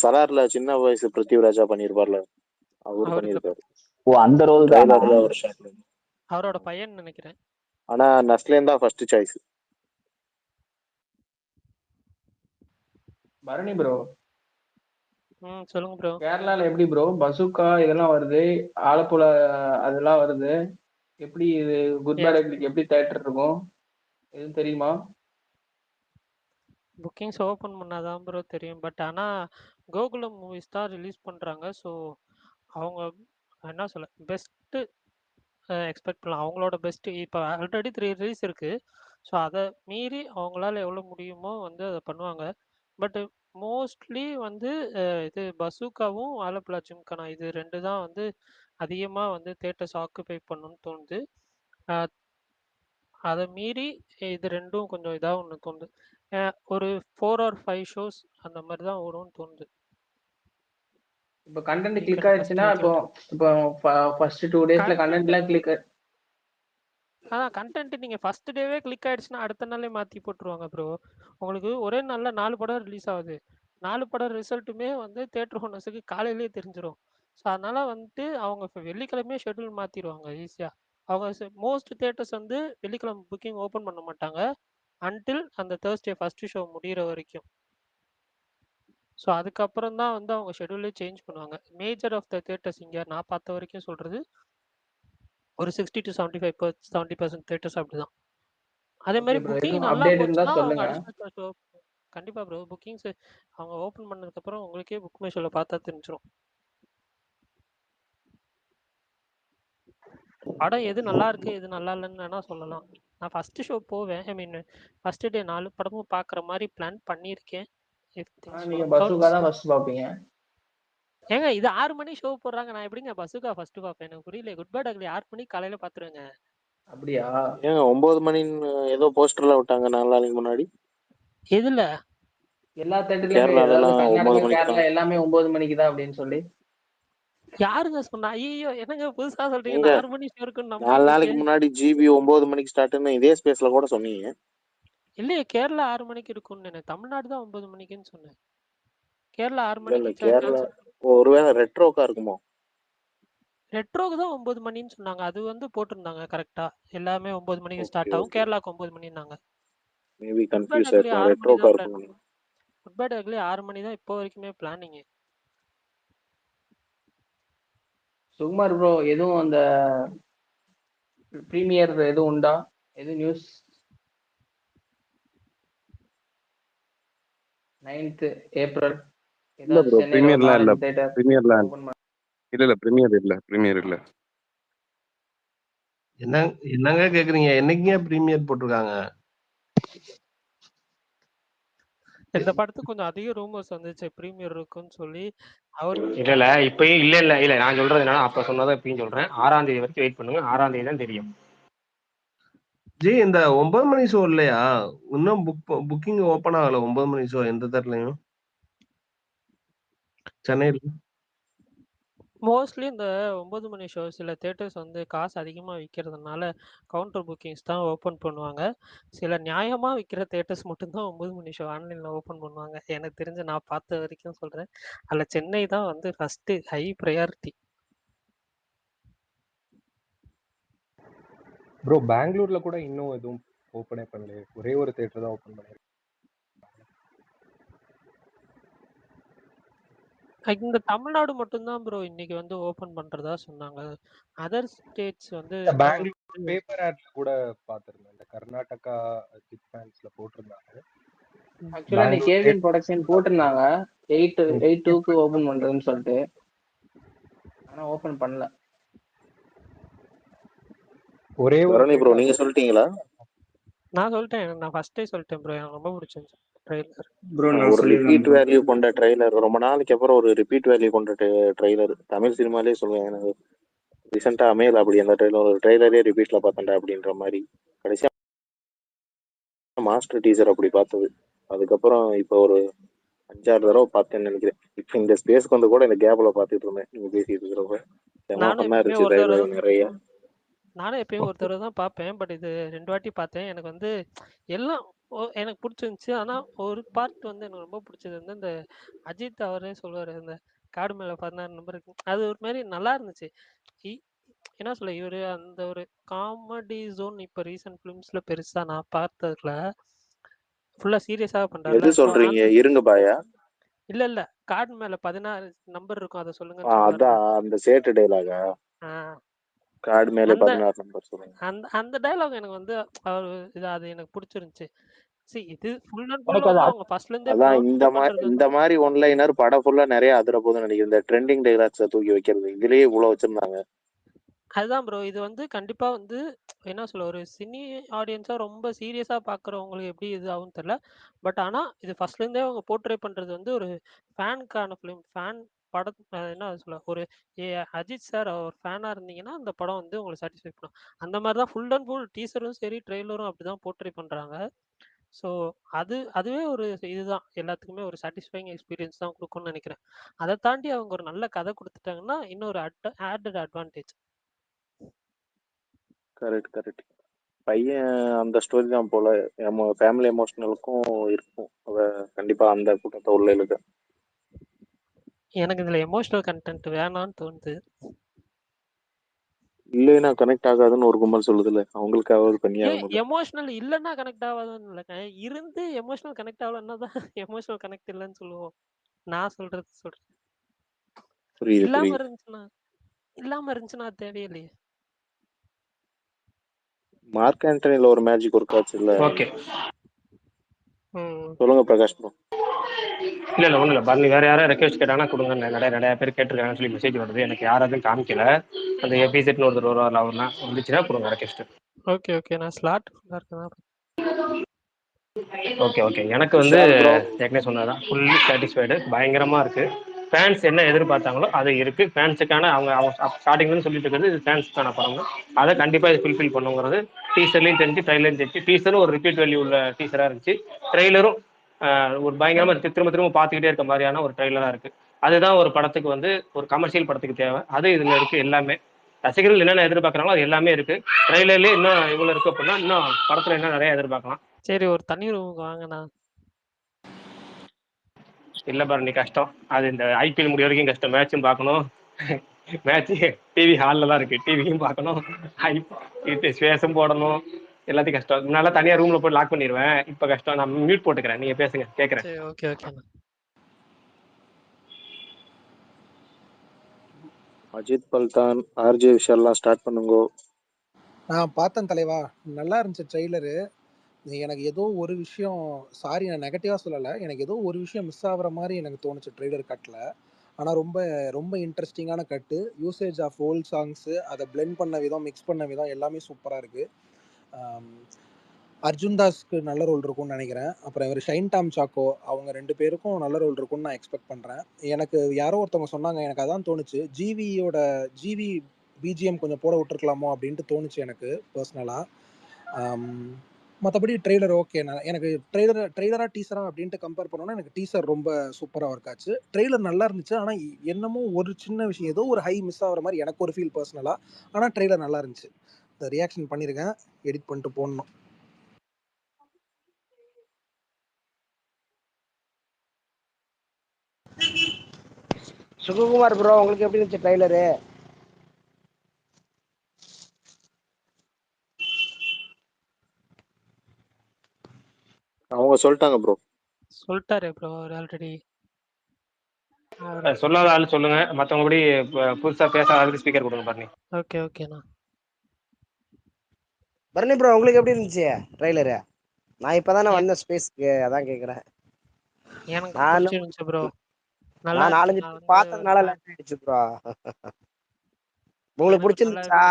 சலார்ல சின்ன வயசு பிருத்திவிராஜா பண்ணிருப்பார்ல, அவரு பண்ணிருப்பாரு. ஓ அந்த ரோல் தான் ஒரு ஷாட்ல. அவரோட பையன் நினைக்கிறேன். ஆனா நஸ்லன் தான் ஃபர்ஸ்ட் சாய்ஸ். பரணி ப்ரோ, சொல்லுங்க ப்ரோ. கேரளால எப்படி ப்ரோ பசுக்கா இதெல்லாம் வருது, ஆலப்புழா அதெல்லாம் வருது, எப்படி இது குட் பேட் அக்லிக்கு எப்படி தியேட்டர் இருக்கும் எதுவும் தெரியுமா? புக்கிங்ஸ் ஓப்பன் பண்ணாதான் ப்ரோ தெரியும். பட் ஆனால் கோகுலம் மூவிஸ் தான் ரிலீஸ் பண்ணுறாங்க. ஸோ அவங்க என்ன சொல்ல பெஸ்ட்டு எக்ஸ்பெக்ட் பண்ணலாம். அவங்களோட பெஸ்ட்டு இப்போ ஆல்ரெடி 3 ரிலீஸ் இருக்குது. ஸோ அதை மீறி அவங்களால எவ்வளோ முடியுமோ வந்து அதை பண்ணுவாங்க. பட் மோஸ்ட்லி வந்து இது பசூக்காவும் ஆலப்புழா ஜிம்கானா இது 2 தான் வந்து அதிகமாக வந்து தேட்டர்ஸ் ஆக்குபை பண்ணணும்னு தோணுது. அதை மீறி இது ரெண்டும் கொஞ்சம் இதாக ஒன்று தோணுது. ஒரு 4 or 5 ஷோஸ் அந்த மாதிரி தான் வரும்னு தோணுது. இப்போ கண்டென்ட் கிளிக் ஆயிடுச்சுன்னா இப்போ ஃபர்ஸ்ட் 2 டேஸ்ல கண்டென்ட்லாம் கிளிக் அதான் கண்டென்ட் நீங்கள் ஃபர்ஸ்ட் டேவே கிளிக் ஆயிடுச்சுன்னா அடுத்த நாளே மாற்றி போட்டுருவாங்க ப்ரோ. உங்களுக்கு ஒரே நாளில் 4 படம் ரிலீஸ் ஆகுது. 4 படம் ரிசல்ட்டுமே வந்து தேட்டர் ஓனர்ஸுக்கு காலையிலேயே தெரிஞ்சிடும். ஸோ அதனால வந்துட்டு அவங்க இப்போ வெள்ளிக்கிழமையே ஷெட்யூல் மாற்றிடுவாங்க ஈஸியாக. அவங்க மோஸ்ட் தேட்டர்ஸ் வந்து வெள்ளிக்கிழமை புக்கிங் ஓப்பன் பண்ண மாட்டாங்க அன்டில் அந்த தேர்ஸ்டே ஃபர்ஸ்ட் ஷோ முடிகிற வரைக்கும். ஸோ அதுக்கப்புறம் தான் வந்து அவங்க ஷெட்யூலே சேஞ்ச் பண்ணுவாங்க. மேஜர் ஆஃப் த தேட்டர்ஸ் இங்கே நான் பார்த்த வரைக்கும் சொல்கிறது ஒரு 60 to 70% தேட்டர்ஸ் அப்படிதான். அதே மாதிரி புக்கிங் நல்லா போச்சுன்னா அவங்க அடுத்த ஷோ கண்டிப்பாக ப்ரோ புக்கிங்ஸ் அவங்க ஓப்பன் பண்ணதுக்கப்புறம் உங்களுக்கே புக் மை ஷோவில் பார்த்தா தெரிஞ்சிடும். படம் எது நல்லா இருக்கு எது நல்லா இல்லைன்னு வேணா சொல்லலாம். நான் ஃபர்ஸ்ட் ஷோ போவேன். ஐ மீன் ஃபர்ஸ்ட் டே 4 படமும் பார்க்குற மாதிரி பிளான் பண்ணியிருக்கேன். ஏங்க இது 6 மணி ஷோ போடுறாங்க, நான் எப்படிங்க பஸ்ஸுக்கா ஃபர்ஸ்ட் பார்ப்பேன்? எனக்கு புரியல. குட் பேட் அக்லி 6 மணிக்கு காலையில பாத்துருவேங்க. அப்படியா? ஏங்க 9 மணின்னு ஏதோ போஸ்டர்ல விட்டாங்க 4 நாளைக்கு முன்னாடி. எதுல? எல்லா தேட்டர்லயுமே கர்நாடகா கேரளா எல்லாமே 9 மணிக்கு தான் அப்படின்னு சொல்லி. யாருங்க சொன்னா? ஐயோ என்னங்க புதுசா சொல்றீங்க? 6 மணி ஷோ இருக்குன்னு 4 நாளைக்கு முன்னாடி ஜிபி 9 மணிக்கு ஸ்டார்ட்னு இதே ஸ்பேஸ்ல கூட சொன்னீங்க. இல்லையே கேரளா 6 மணிக்கு இருக்கும்னு நினைக்கிறேன். தமிழ்நாடு தான் 9 மணிக்குன்னு சொன்னேன். கேரளா 6 மணிக்கு கேரளா ஒருவேளை ரெட்ரோக்கா இருக்குமோ? ரெட்ரோக்கு தான் 9 மணின்னு சொன்னாங்க. அது வந்து போட்டிருந்தாங்க கரெக்டா. எல்லாமே 9 மணிக்கு ஸ்டார்ட் ஆகும். கேரளாக்கு 9 மணினாங்க. மேபி கன்ஃபியூஸ் ஆயிட்டேன். ரெட்ரோக்கா இருக்கும். குட் பேட் அக்லி 6 மணி தான் இப்போ வரைக்குமே பிளானிங். சுகுமார் ப்ரோ எதுவும் அந்த பிரீமியர் எதுவும் உண்டா? எது நியூஸ்? 9th ஏப்ரல் இல்ல ப்ரோ பிரீமியர்லாம் இல்ல. பிரீமியர்லாம் இல்ல பிரீமியர் இல்ல. என்னங்க கேக்குறீங்க? என்னைக்குங்க பிரீமியர் போட்டிருக்காங்க? இந்த படத்துக்கு கொஞ்சம் அதிக ரூமர்ஸ் வந்துச்சு பிரீமியர் இருக்குன்னு சொல்லி. அவர் இல்ல இப்பயும் இல்ல நான் சொல்றது என்னன்னா அப்ப சொன்னதை இப்பயும் சொல்றேன். 6ஆம் தேதி வரைக்கும் வெயிட் பண்ணுங்க. 6ஆம் தேதி தான் தெரியும். ஜி இந்த 9 மணி ஷோ இல்லையா? இன்னும் புக்கிங் ஓபன் ஆகல 9 மணி ஷோ எந்த தேட்டர்லயும் சென்னையில. மோஸ்ட்லி இந்த 9 மணி ஷோ சில தேட்டர்ஸ் வந்து காசு அதிகமாக விற்கிறதுனால கவுண்டர் புக்கிங்ஸ் தான் ஓப்பன் பண்ணுவாங்க. சில நியாயமாக விற்கிற தேட்டர்ஸ் மட்டும்தான் 9 மணி ஷோ ஆன்லைனில் ஓப்பன் பண்ணுவாங்க. எனக்கு தெரிஞ்சு நான் பார்த்த வரைக்கும் சொல்கிறேன். அதில் சென்னை தான் வந்து ஃபஸ்ட்டு ஹை ப்ரையாரிட்டி. ப்ரோ பெங்களூர்ல கூட இன்னும் எதுவும் ஓப்பனே பண்ணல. ஒரே ஒரு தேட்டர் தான் ஓப்பன் பண்ணிருக்காங்க. இந்த தமிழ்நாடு மட்டும்தான் ப்ரோ இன்னைக்கு வந்து ஓப்பன் பண்றதா சொன்னாங்க. அதர் ஸ்டேட்ஸ் வந்து பெங்களூர் பேப்பர் ஆட்ல கூட பாத்துருந்தேன். இந்த கர்நாடகா அஜித் ஃபேன்ஸ்ல போட்டிருந்தாங்க. ஆக்சுவலா நீ கேவின் ப்ரொடக்ஷன் போட்டிருந்தாங்க 8/2க்கு ஓபன் பண்றதுன்னு சொல்லிட்டு. ஆனா ஓபன் பண்ணல. ஒரே ஒரு ப்ரோ நீங்க சொல்லிட்டீங்களா? நான் சொல்லிட்டேன். நான் ஃபர்ஸ்டே சொல்லிட்டேன் ப்ரோ. எனக்கு ரொம்ப பிடிச்சிருந்துச்சு ட்ரைலர். ப்ரோ ஒரு ரிப்பீட் வேல்யூ கொண்ட ட்ரைலர். ரொம்ப நாளைக்கு அப்புறம் ஒரு ரிப்பீட் வேல்யூ கொண்ட ட்ரைலர் தமிழ் சினிமாலே சொல்லுவேன். எனக்கு ரீசெண்டா அமையல அப்படி அந்த ட்ரைலர். ஒரு ட்ரைலரே ரிப்பீட்ல பார்த்தேன்டா அப்படின்ற மாதிரி. கடைசியா மாஸ்டர் டீசர் அப்படி பார்த்தது. அதுக்கப்புறம் இப்போ ஒரு 5-6 தடவை பார்த்தேன்னு நினைக்கிறேன். இப்போ இந்த ஸ்பேஸ்க்கு வந்து கூட இந்த கேப்ல பார்த்துட்டு இருந்தேன் நீங்க பேசிட்டு இருக்கிறப்ப. நிறைய நானும் எப்பயும் ஒரு தடவை தான் பார்ப்பேன். பட் இது 2 வாட்டி பார்த்தேன். எனக்கு வந்து எல்லாம் எனக்கு பிடிச்சிருந்துச்சு. ஆனால் ஒரு பார்ட் வந்து எனக்கு ரொம்ப பிடிச்சது வந்து இந்த அஜித் அவரே சொல்லுவார் இந்த காடு மேலே 16 நம்பர். அது ஒரு மாதிரி நல்லா இருந்துச்சு. என்ன சொல்ல இவர் அந்த ஒரு காமெடி ஜோன் இப்போ ரீசன்ட் ஃபிலிம்ஸ்ல பெருசா நான் பார்த்ததுல ஃபுல்லா சீரியஸாக பண்றாரு. சொல்றீங்க இருங்க பாயா? இல்ல காடு மேல 16 நம்பர் இருக்கும். அதை சொல்லுங்க. அதான் அந்த சேட்டு டைலாகா? கார்டு மேல 16 நம்பர் சொல்லுங்க. அந்த டயலாக் எனக்கு வந்து அது எனக்கு பிடிச்சிருந்துச்சு. இது ஃபுல் அண்ட் ஃபுல் அவங்க ஃபர்ஸ்ட்ல இருந்தே அதான் இந்த மாதிரி ஒன்லைனர் படம் ஃபுல்லா நிறைய அதிர போதுன்னு நினைக்கிறேன். இந்த ட்ரெண்டிங் டைலாக்ஸை தூக்கி வைக்கிறது இதுலயே இவ்வளவு வச்சிருந்தாங்க. அதுதான் ப்ரோ. இது வந்து கண்டிப்பா வந்து என்ன சொல்ல ஒரு சினி ஆடியன்ஸா ரொம்ப சீரியஸா பாக்குறவங்களுக்கு எப்படி இது ஆகும்னு தெரியல. பட் ஆனா இது ஃபர்ஸ்ட்ல இருந்தே அவங்க போர்ட்ரே பண்றது வந்து ஒரு ஃபேனுக்கான ஃபிலிம். ஃபேன் படம் என்ன சொல்ல ஒரு அஜித் சார் ஒரு ஃபேனாக இருந்தீங்கன்னா அந்த படம் வந்து உங்களை சாட்டிஸ்ஃபை பண்ணும். அந்த மாதிரி தான் ஃபுல் அண்ட் ஃபுல் டீசரும் சரி ட்ரெய்லரும் அப்படி தான் போர்ட்ரே பண்ணுறாங்க. ஸோ அதுவே ஒரு இதுதான் எல்லாத்துக்குமே ஒரு சாட்டிஸ்ஃபைங் எக்ஸ்பீரியன்ஸ் தான் கொடுக்கும்னு நினைக்கிறேன். அதை தாண்டி அவங்க ஒரு நல்ல கதை கொடுத்துட்டாங்கன்னா இன்னொரு ஆடட் அட்வான்டேஜ். Correct correct. பையன் அந்த ஸ்டோரி தான் போல ஃபேமிலி எமோஷனலுக்கும் இருக்கும். அத கண்டிப்பா அந்த கூட்டத்தை உள்ள இழுக்க. எனக்கு இதுல எமோஷனல் கண்டென்ட் வேணான்னு தோணுது. இல்லைன்னா கனெக்ட் ஆகாதுன்னு ஒரு கும்பல் சொல்லுதுல்ல, அவங்களுக்காவது பண்ணியாகணும். எமோஷனல் இல்லைன்னா கனெக்ட் ஆகாதுன்னு இல்லைங்க, இருந்து எமோஷனல் கனெக்ட் ஆகலன்னா தான் எமோஷனல் கனெக்ட் இல்லைன்னு சொல்லுவோம். நான் சொல்றேன். புரியுது இல்லாம புரியுது. இருந்துச்சுன்னா தேவையில்லையே. மார்க் ஆண்டனில ஒரு மேஜிக் ஒர்க் ஆச்சு இல்ல. ஓகே சொல்லுங்க பிரகாஷ் ப்ரோ. இல்ல ஒண்ணும் இல்ல பரணி, வேற யாரும் ரெக்வெஸ்ட் கேட்டாங்கன்னா கொடுங்க. நிறைய பேர் கேட்டிருக்காங்கன்னு சொல்லி மெசேஜ் வருது. எனக்கு யாராவது காமிக்கல. அந்த எபிசெட்னு ஒருத்தர் வருவார்ல, அவர்னா வந்துச்சுன்னா கொடுங்க ரெக்வெஸ்ட். ஓகே நான் ஸ்லாட் இருக்கேன். ஓகே எனக்கு வந்து ஏற்கனவே சொன்னதான் ஃபுல்லி சாட்டிஸ்ஃபைடு. பயங்கரமா இருக்கு. ஃபேன்ஸ் என்ன எதிர்பார்த்தாங்களோ அது இருக்கு. ஃபேன்ஸுக்கான அவங்க ஸ்டார்டிங்லேருந்து சொல்லிட்டு இருக்கிறது இது ஃபேன்ஸுக்கான படம். அதை கண்டிப்பாக இது ஃபுல்ஃபில் பண்ணுங்கிறது டீசர்லையும் தெரிஞ்சு ட்ரெய்லரும் தெரிஞ்சு. டீசரும் ஒரு ரிப்பீட் வேல்யூ உள்ள டீசராக இருந்துச்சு. ட்ரெய்லரும் ஒரு பயங்கரமாக இருக்கு. திரும்ப பார்த்துக்கிட்டே இருக்க மாதிரியான ஒரு ட்ரெய்லராக இருக்கு. அதுதான் ஒரு படத்துக்கு வந்து ஒரு கமர்ஷியல் படத்துக்கு தேவை. அது இதில் இருக்கு. எல்லாமே ரசிகர்கள் என்னென்ன எதிர்பார்க்குறாங்களோ அது எல்லாமே இருக்கு. ட்ரெய்லர்லேயே இன்னும் இவ்வளோ இருக்கு அப்படின்னா இன்னும் படத்தில் இன்னும் நிறைய எதிர்பார்க்கலாம். சரி, ஒரு தனி ரூமுக்கு வாங்கண்ணா. இல்லை பரணி, கஷ்டம். அது இந்த ஐபிஎல் முடிய வரைக்கும் கஷ்டம். மேட்சும் பார்க்கணும். மேட்ச் டிவி ஹாலில் தான் இருக்கு. டிவியும் பார்க்கணும், ஸ்பேஸும் போடணும், எல்லாத்தையும் கஷ்டம். முன்னால தனியாக ரூமில் போய் லாக் பண்ணிடுவேன். இப்போ கஷ்டம். நான் மியூட் போட்டுக்கிறேன், நீங்கள் பேசுங்க, கேட்குறேன். ஓகே அஜித் பல்தான் ஆர்ஜே விஷயம்லாம் ஸ்டார்ட் பண்ணுங்க. நான் பார்த்தேன் தலைவா, நல்லா இருந்துச்சு ட்ரெய்லரு. எனக்கு ஏதோ ஒரு விஷயம், சாரி நான் நெகட்டிவாக சொல்லலை, எனக்கு ஏதோ ஒரு விஷயம் மிஸ் ஆகிற மாதிரி எனக்கு தோணுச்சு ட்ரெய்லர் கட்டில். ஆனால் ரொம்ப ரொம்ப இன்ட்ரெஸ்டிங்கான கட்டு. யூசேஜ் ஆஃப் ஓல்ட் சாங்ஸு, அதை பிளெண்ட் பண்ண விதம், மிக்ஸ் பண்ண விதம் எல்லாமே சூப்பராக இருக்குது. அர்ஜுன் தாஸ்க்கு நல்ல ரோல் இருக்கும்னு நினைக்கிறேன். அப்புறம் இவர் ஷைன் டாம் சாக்கோ, அவங்க 2 பேருக்கும் நல்ல ரோல் இருக்கும்னு நான் எக்ஸ்பெக்ட் பண்ணுறேன். எனக்கு யாரோ ஒருத்தவங்க சொன்னாங்க, எனக்கு அதான் தோணுச்சு, ஜிவி பிஜிஎம் கொஞ்சம் போட விட்டுருக்கலாமோ அப்படின்ட்டு தோணுச்சு எனக்கு பர்சனலாக. மற்றபடி ட்ரெய்லர் ஓகே. எனக்கு ட்ரெய்லராக டீசராக அப்படின்ட்டு கம்பேர் பண்ணோன்னா எனக்கு டீசர் ரொம்ப சூப்பராக ஒர்க் ஆச்சு. ட்ரெய்லர் நல்லா இருந்துச்சு. ஆனால் என்னமோ ஒரு சின்ன விஷயம், ஏதோ ஒரு ஹை மிஸ் ஆகிற மாதிரி எனக்கு ஒரு ஃபீல் பர்சனலாக. ஆனால் ட்ரெய்லர் நல்லா இருந்துச்சு. இந்த ரியாக்ஷன் பண்ணியிருக்கேன், எடிட் பண்ணிட்டு போடணும். சுகுமார் ப்ரோ, உங்களுக்கு எப்படி இருந்துச்சு ட்ரைலரு? அவங்க சொல்லிட்டாங்க ப்ரோ. சொல்லிட்டாரு ப்ரோ அவர் ஆல்ரெடி. சொல்லாத ஆள் சொல்லுங்க, மற்றவங்கபடி புதுசா பேச ஆளுக்கு ஸ்பீக்கர் கொடுங்க பரணி. ஓகேண்ணா. பரணி ப்ரோ, உங்களுக்கு எப்படி இருந்துச்சு ட்ரைலரு? நான் இப்பதானே வந்தேன் ஸ்பேஸ்க்கு, அதான் கேக்குறேன். எனக்கு பிடிச்சிருந்துச்சு ப்ரோ. நான் 4-5 பார்த்ததுனால லேட் ஆயிடுச்சு ப்ரோ. உங்களுக்கு பிடிச்சிருந்துச்சா?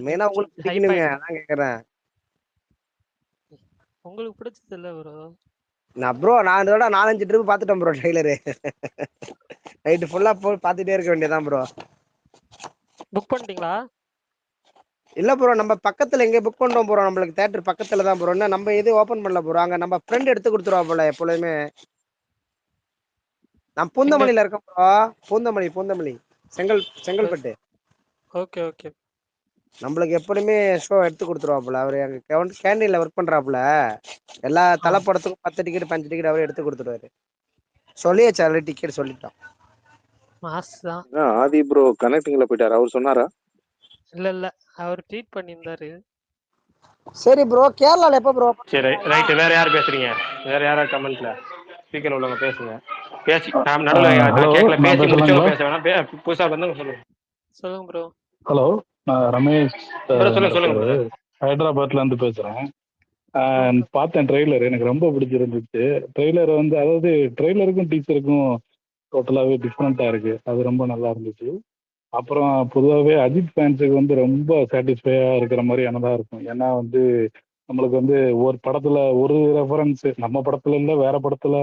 மெயினா உங்களுக்கு பிடிக்கணுமே, அதான் கேக்குறேன். உங்களுக்கு பிடிச்சது இல்ல ப்ரோ? நான் ப்ரோ, நான் இதோட 4-5 ட்ரிப் பார்த்துட்டேன் ப்ரோ ட்ரைலரு. நைட்டு ஃபுல்லா போய் பார்த்துட்டே இருக்க வேண்டியதான் ப்ரோ. புக் பண்ணிட்டீங்களா? இல்ல ப்ரோ, நம்ம பக்கத்துல எங்க புக் பண்ணோம் ப்ரோ. நம்மளுக்கு தியேட்டர் பக்கத்துல தான் ப்ரோ. இன்னும் நம்ம எது ஓபன் பண்ணல ப்ரோ. அங்க நம்ம ஃப்ரெண்ட் எடுத்து கொடுத்துருவா போல எப்பொழுதுமே. நான் பூந்தமல்லியில இருக்கேன் ப்ரோ. பூந்தமல்லி செங்கல்பட்டு. ஓகே. நம்மளுக்கு எப்படியுமே ஷோ எடுத்து கொடுத்துருவாப்புல. அவரு எங்க கேண்டீன்ல ஒர்க் பண்றாப்புல. எல்லா தலைப்படத்துக்கும் 10 டிக்கெட் 5 டிக்கெட் அவரே எடுத்து கொடுத்துருவாரு. சொல்லியாச்சு ஆல்ரெடி, டிக்கெட் சொல்லிட்டோம். ஆதி ப்ரோ கனெக்டிங்ல போயிட்டாரு, அவர் சொன்னாரா? இல்ல அவர் ட்வீட் பண்ணியிருந்தாரு. சரி ப்ரோ, கேரளால எப்ப ப்ரோ? சரி ரைட். வேற யார் பேசுறீங்க? வேற யாரா கமெண்ட்ல ஸ்பீக்கர் உள்ளவங்க பேசுங்க. பேசி நடுவில் நான் கேட்கல, பேசி முடிச்சவங்க பேச வேணாம். புதுசா வந்து சொல்லுங்க ப்ரோ. ஹலோ, நான் ரமேஷ் சொல்லுங்க. ஹைதராபாத்ல இருந்து பேசுறேன். பார்த்தேன் ட்ரெய்லர், எனக்கு ரொம்ப பிடிச்சிருந்துச்சு. ட்ரெய்லர் வந்து, அதாவது ட்ரெய்லருக்கும் டீச்சருக்கும் டோட்டலாகவே டிஃப்ரெண்ட்டாக இருக்கு. அது ரொம்ப நல்லா இருந்துச்சு. அப்புறம் பொதுவாகவே அஜித் ஃபேன்ஸுக்கு வந்து ரொம்ப சாட்டிஸ்ஃபையாக இருக்கிற மாதிரியானதாக இருக்கும். ஏன்னா வந்து நம்மளுக்கு வந்து ஒரு படத்தில் ஒரு ரெஃபரன்ஸு நம்ம படத்துல இல்லை வேற படத்தில்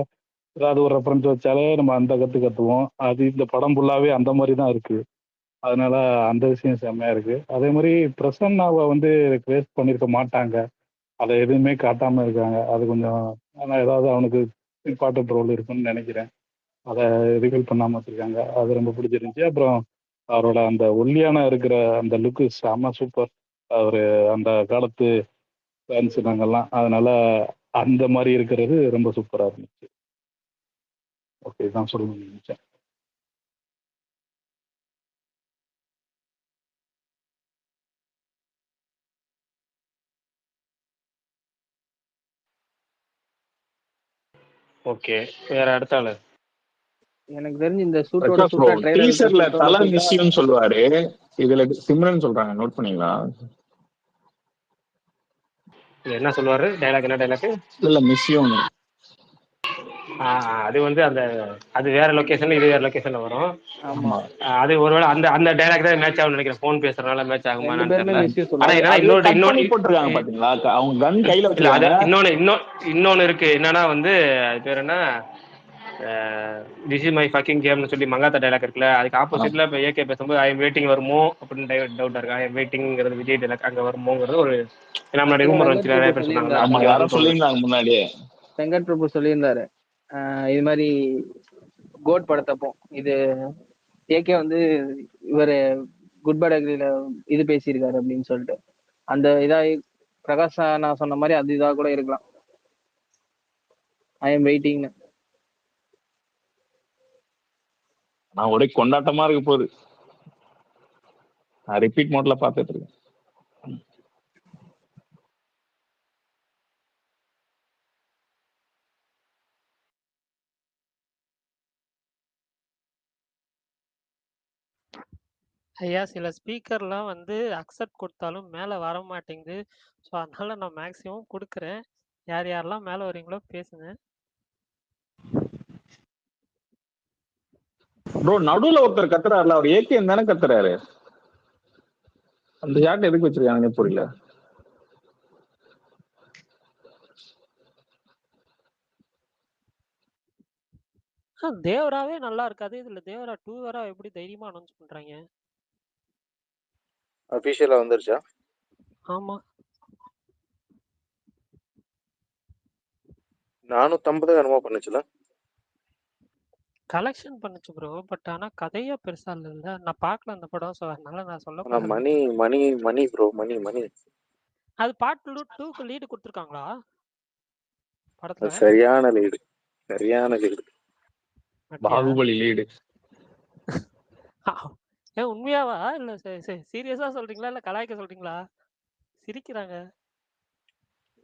ஏதாவது ஒரு ரெஃபரன்ஸ் வச்சாலே நம்ம அந்த கத்துவோம். அது இந்த படம் ஃபுல்லாவே அந்த மாதிரி தான் இருக்கு. அதனால அந்த விஷயம் செம்மையா இருக்கு. அதே மாதிரி பிரசன்னாவை வந்து கிரேஸ் பண்ணியிருக்க மாட்டாங்க. அதை எதுவுமே காட்டாம இருக்காங்க. அது கொஞ்சம் ஆனால் ஏதாவது அவனுக்கு இம்பார்ட்டன்ட் ரோல் இருக்குன்னு நினைக்கிறேன். அதை ரிவீல் பண்ணாம வச்சிருக்காங்க. அது ரொம்ப பிடிச்சிருந்துச்சு. அப்புறம் அவரோட அந்த ஒல்லியான இருக்கிற அந்த லுக்கு செம்ம சூப்பர். அவரு அந்த காலத்து ஃபேன்ஸ் நாங்கெல்லாம். அதனால அந்த மாதிரி இருக்கிறது ரொம்ப சூப்பரா இருந்துச்சு. ஓகே, தான் சொல்லணும்னு நினைச்சேன். ஓகே, வேற அடுத்த ஆளு. எனக்கு தெரிஞ்சு இந்த சூட்டோட பிரகாஷ் ப்ரோ, சூட்டா ட்ரெய்லர் டீசர்ல சூட்டோட தல சூட்டா மிஸ்யூன்னு சொல்லுவாரு, இதுல சிம்ரன் சொல்றாங்க. நோட் பண்ணீங்களா? என்ன சொல்லுவாரு? டைலாக் என்ன டைலாக்? இல்ல மிஸ்யூன்னு. அது வந்து அந்த அது வேற லொகேஷன்ல, இது வேற லொகேஷன்ல வரும். ஆமா. அது ஒருவேளை அந்த அந்த டைலாக் தான் மேட்ச் ஆகும்னு நினைக்கிறேன். ஃபோன் பேசுறதுனால மேட்ச் ரெண்டு ஆகுமான்னு பேருமே தெரியல. மிஸ்யூ ஆனா சொல்லுவாங்க. என்னன்னா அது கட் பண்ணி போட்டிருக்காங்க பாத்தீங்களா? அவங்க கன் கையில இல்ல அது வச்சிருக்காங்க. இன்னொன்னு இருக்கு. என்னன்னா வந்து அது பேர் என்ன, திஸ் இஸ் மை ஃபக்கிங் கேம்னு சொல்லி மங்காத்தா டைலாக் இருக்குல்ல, அதுக்கு ஆப்போசிட்ல இப்போ ஏகே பேசும்போது ஐ எம் வெயிட்டிங் வருமோ அப்படின்னு டவுட்டா இருக்கு. ஐ எம் வெயிட்டிங்கிறது விஜய் டைலாக் அங்க வருமோங்கிறது ஒரு நம்ம ஆக்சுவலா ரூமர் வெங்கட் வந்துச்சு, நிறைய பிரபு பேர் சொன்னாங்கல்ல. சொல்லியிருந்தாரு. ஆமா, இங்க யாரோ வரும்னு தோணுது. சொல்லியிருந்தாங்க முன்னாடியே. வெங்கட் பிரபு சொல்லியிருந்தாரு இது மாதிரி கோட் படத்தப்போ இது ஏகே வந்து இவரு குட் பேட் அக்ரில இது பேசியிருக்காரு அப்படின்னு சொல்லிட்டு அந்த இதா பிரகாஷ் நான் சொன்ன மாதிரி அது இதா கூட இருக்கலாம். ஐ எம் வெயிட்டிங்னு. நான் ஒரே கொண்டாட்டமா இருக்க போகுது. நான் ரிப்பீட் மோட்ல பாத்துட்டு இருக்கேன். ஐயா சில ஸ்பீக்கர்லாம் வந்து அக்செப்ட் கொடுத்தாலும் மேலே வர மாட்டேங்குது. ஸோ அதனால நான் மேக்ஸிமம் கொடுக்குறேன். யார் யாரெல்லாம் மேலே வரீங்களோ பேசுங்க. ப்ரோ, நடுவுல ஒருத்தர் கத்துறாருல, அவர் ஏகே தானே கத்துறாரு. அந்த ஷாட் எதுக்கு வச்சிருக்காங்கன்னு புரியல. தேவராவே நல்லா இருக்காது. இதுல தேவரா 2 வேற எப்படி தைரியமா அனௌன்ஸ் பண்றாங்க? அபிஷியலா வந்துருச்சா? ஆமா. 450 என்னமோ பண்ணுச்சுல. கலெக்ஷன் பண்ணுச்சு ப்ரோ. பட் ஆனா கதையா பெருசா இல்லைல்ல. நான் பார்க்கல அந்த படம். ஸோ அதனால நான் சொல்ல ஆனா போறது. மணி ப்ரோ, மணி. அது பார்ட் 2க்கு லீடு கொடுத்துருக்காங்களா படத்துல? சரியான லீடு. பாகுபலி லீடு. ஏன் உண்மையாவா இல்ல சீரியஸா சொல்றீங்களா இல்ல கலாய்க்க சொல்றீங்களா? சிரிக்கிறாங்க.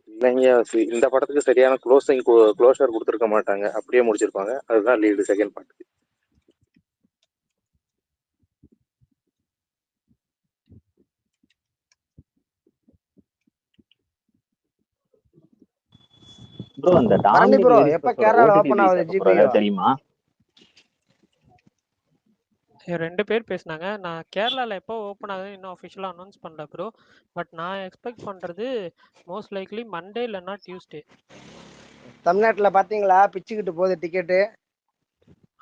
இல்லைங்க, இந்த படத்துக்கு சரியான க்ளோஷர் கொடுத்துருக்க மாட்டாங்க, அப்படியே முடிச்சிருப்பாங்க. அதுதான் லீடு செகண்ட் பார்ட். ப்ரோ அந்த பரணி ப்ரோ டாமினிக் எப்ப லேடிஸ் கேரளால ஓடிடி ஓபன் ரிலீஸ் ஆகுது எப்ப ப்ரோ, ஜிபியோ? ஏதாவது தெரியுமா? 2 பேர் பேசுனாங்க. நான் கேரளால எப்போ ஓப்பன் ஆகுதுன்னு இன்னும் அஃபிஷியலா அனௌன்ஸ் பண்ணல ப்ரோ. பட் நான் எக்ஸ்பெக்ட் பண்றது மோஸ்ட் லைக்லி மண்டே இல்லைன்னா டியூஸ்டே. தமிழ்நாட்டுல பாத்தீங்களா பிச்சுக்கிட்டு போகுது டிக்கெட்டு?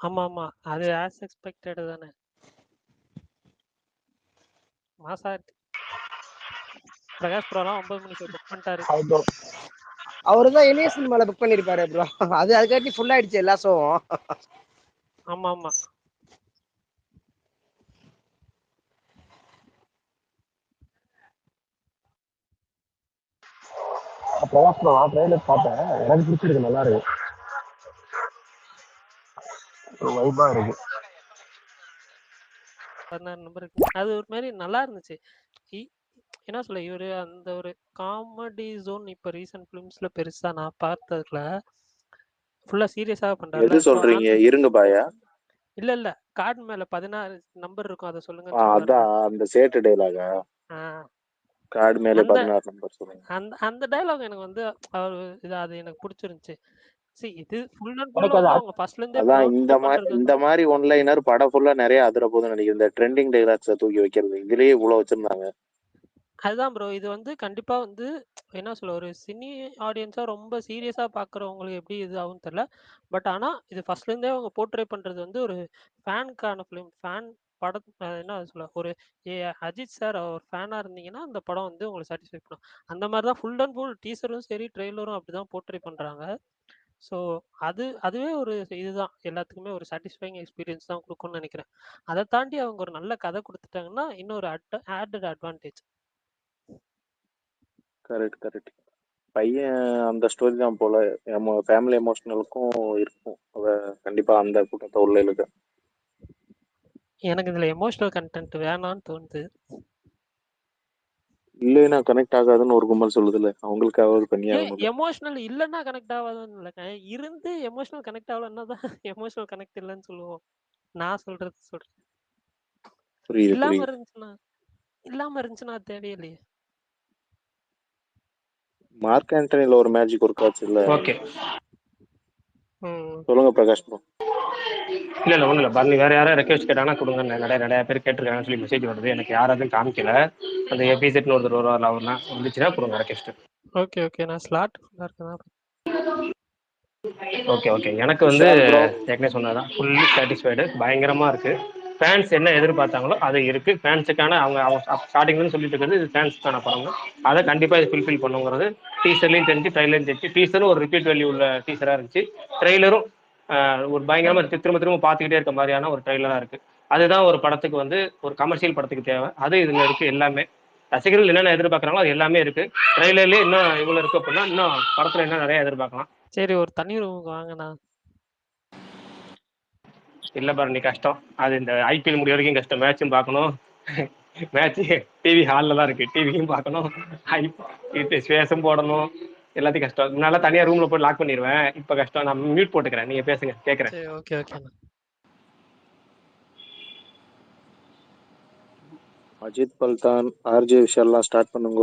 ஆமா அது ஆஸ் எக்ஸ்பெக்டட் தானே. மாசா பிரகாஷ் ப்ரோலாம் 9 மணிக்கு புக் பண்ணிட்டாரு. அவரு தான் இணைய சினிமால புக் பண்ணிருப்பாரு ப்ரோ. அதுக்காட்டி ஃபுல் ஆயிடுச்சு எல்லா ஷோவும். ஆமா பிரகாஷ் ப்ரோ நான் ட்ரெயிலர் பார்த்தேன். எனக்கு பிடிச்சிருக்கு, நல்லா இருக்கு, வைபா இருக்கு. 16 நம்பருக்கு அது ஒரு மாதிரி நல்லா இருந்துச்சு. என்ன சொல்ல, இவரு அந்த ஒரு காமெடி ஜோன் இப்ப ரீசன்ட் ஃபிலிம்ஸ்ல பெருசா நான் பார்த்ததுல ஃபுல்லா சீரியஸாக பண்றாருல. எது சொல்றீங்க? இருங்க பாயா. இல்ல கார்டு மேல 16 நம்பர் இருக்கும், அதை சொல்லுங்கன்னு அதான் சொல்லுவாரு. அந்த சேட்டு டைலாகா? கார்டு மேல 16 நம்பர் சொல்லுங்க. அந்த டயலாக் எனக்கு வந்து அவர் அது எனக்கு பிடிச்சிருந்துச்சு. இது ஃபுல் அண்ட் ஃபுல் வந்து அவங்க ஃபர்ஸ்ட்ல இருந்தே அதான் பண்றது. இந்த மாதிரி ஒன்லைனர் படம் ஃபுல்லா நிறைய அதிர போதுன்னு நினைக்கிறேன். இந்த ட்ரெண்டிங் டைலாக்ஸை தூக்கி வைக்கிறது இதுலயே இவ்வளவு வச்சிருந்தாங்க. அதுதான் ப்ரோ. இது வந்து கண்டிப்பா வந்து என்ன சொல்ல, ஒரு சினி ஆடியன்ஸா ரொம்ப சீரியஸா பார்க்குறவங்களுக்கு எப்படி இது ஆகும்னு தெரியல. பட் ஆனா, இது ஃபர்ஸ்ட்லேருந்தே அவங்க போர்ட்ரே பண்றது வந்து ஒரு ஃபேனுக்கான ஃபிலிம். ஃபேன் படம் என்ன சொல்ல, ஒரு அஜித் சார் ஒரு ஃபேனா இருந்தீங்கன்னா, அந்த படம் வந்து உங்கள சாட்டிஸ்ஃபை பண்ணும். அந்த மாரி தான் ஃபுல் அண்ட் ஃபுல் டீசரும் சரி, ட்ரெய்லரும் அப்படிதான் போர்ட்ரே பண்றாங்க. ஸோ, அதுவே ஒரு இதுதான். எல்லாத்துக்குமே ஒரு சாட்டிஸ்ஃபையிங் எக்ஸ்பீரியன்ஸ் தான் குடுக்கும்னு நெனைக்கிறேன். அத தாண்டி அவங்க ஒரு நல்ல கதை குடுத்துட்டாங்கன்னா, இன்னொரு ஆடட் அட்வான்டேஜ். Correct correct. பையன் அந்த ஸ்டோரி தான் போல ஃபேமிலி எமோஷனலுக்கும் இருக்கும். கண்டிப்பா அந்த கூட்டத்தை உள்ள இழுக்க. எனக்கு இதுல எமோஷனல் கன்டென்ட் வேணான்னு தோணுது. இல்லைன்னா கனெக்ட் ஆகாதுன்னு ஒரு கும்பல் சொல்லுதுல்ல, அவங்களுக்காவது பண்ணியாகணும். எமோஷனல் இல்லன்னா கனெக்ட் ஆகாதுன்னு இல்லங்க. இருந்து எமோஷனல் கனெக்ட் ஆகலன்னா தான் எமோஷனல் கனெக்ட் இல்லன்னு சொல்லுவோம். நான் சொல்றேன். புரியுது இல்லாம புரியுது. இருந்துச்சுன்னா தேவையில்லையே. மார்க் ஆண்டனில ஒரு மேஜிக் ஒர்க் ஆச்சு இல்ல. ஓகே. சொல்லுங்க பிரகாஷ் ப்ரோ. இல்ல ஒண்ணும் இல்ல. பரணி வேற யாராவது ரெக்வெஸ்ட் கேட்டாங்கன்னா கொடுங்க. நிறைய பேர் கேட்டிருக்காங்கன்னு சொல்லி மெசேஜ் வருது. எனக்கு யாராவது காமிக்கல. அந்த எபிசெட்னு ஒருத்தர் வருவார்ல, அவர்னா வந்துச்சுன்னா கொடுங்க ரெக்வெஸ்ட். ஓகே. நான் ஸ்லாட் இருக்கேன். ஓகே. எனக்கு வந்து ஏற்கனவே சொன்னதான் ஃபுல்லி சாட்டிஸ்ஃபைடு. பயங்கரமா இருக்கு. ஃபேன்ஸ் என்ன எதிர்பார்த்தாங்களோ அது இருக்கு. ஃபேன்ஸுக்கான அவங்க ஸ்டார்டிங்ல சொல்லிட்டு இருக்கிறது இது ஃபேன்ஸுக்கான படம். அதை கண்டிப்பா இது ஃபுல்ஃபில் பண்ணுங்கிறது டீசர்லையும் தெரிஞ்சு, ட்ரைலரும் தெரிஞ்சு. டீசரும் ஒரு ரிப்பீட் வேல்யூ உள்ள டீசரா இருந்துச்சு. ட்ரெய்லரும் ஒரு பயங்கரமா இருக்கு. திரும்ப பார்த்துக்கிட்டே இருக்க மாதிரியான ஒரு ட்ரெய்லரா இருக்கு. அதுதான் ஒரு படத்துக்கு வந்து ஒரு கமர்ஷியல் படத்துக்கு தேவை. அது இதுல இருக்கு. எல்லாமே ரசிகர்கள் என்னென்ன எதிர்பார்க்கறாங்களோ அது எல்லாமே இருக்கு. ட்ரெய்லர்லயே இன்னும் இவ்வளவு இருக்கு அப்படின்னா இன்னும் படத்துல என்ன நிறைய எதிர்பார்க்கலாம். சரி, ஒரு தனி ரூமுக்கு வாங்கண்ணா. இல்ல பரணி, கஷ்டம். அது இந்த ஐபிஎல் முடிய வரைக்கும் கஷ்டம். மேட்சும் பார்க்கணும். மேட்ச் டிவி ஹாலில் தான் இருக்கு. டிவியும் பார்க்கணும், ஸ்பேஸும் போடணும். எல்லாத்தையும் கஷ்டம். முன்னால தனியா ரூம்ல போய் லாக் பண்ணிடுவேன். இப்ப கஷ்டம். நான் மியூட் போட்டுக்கிறேன். நீங்க பேசுங்க, கேட்கறேன். சரி, ஓகே. அஜித் பல்தான், ஆர்ஜே விஷயம்லாம் ஸ்டார்ட் பண்ணுங்க.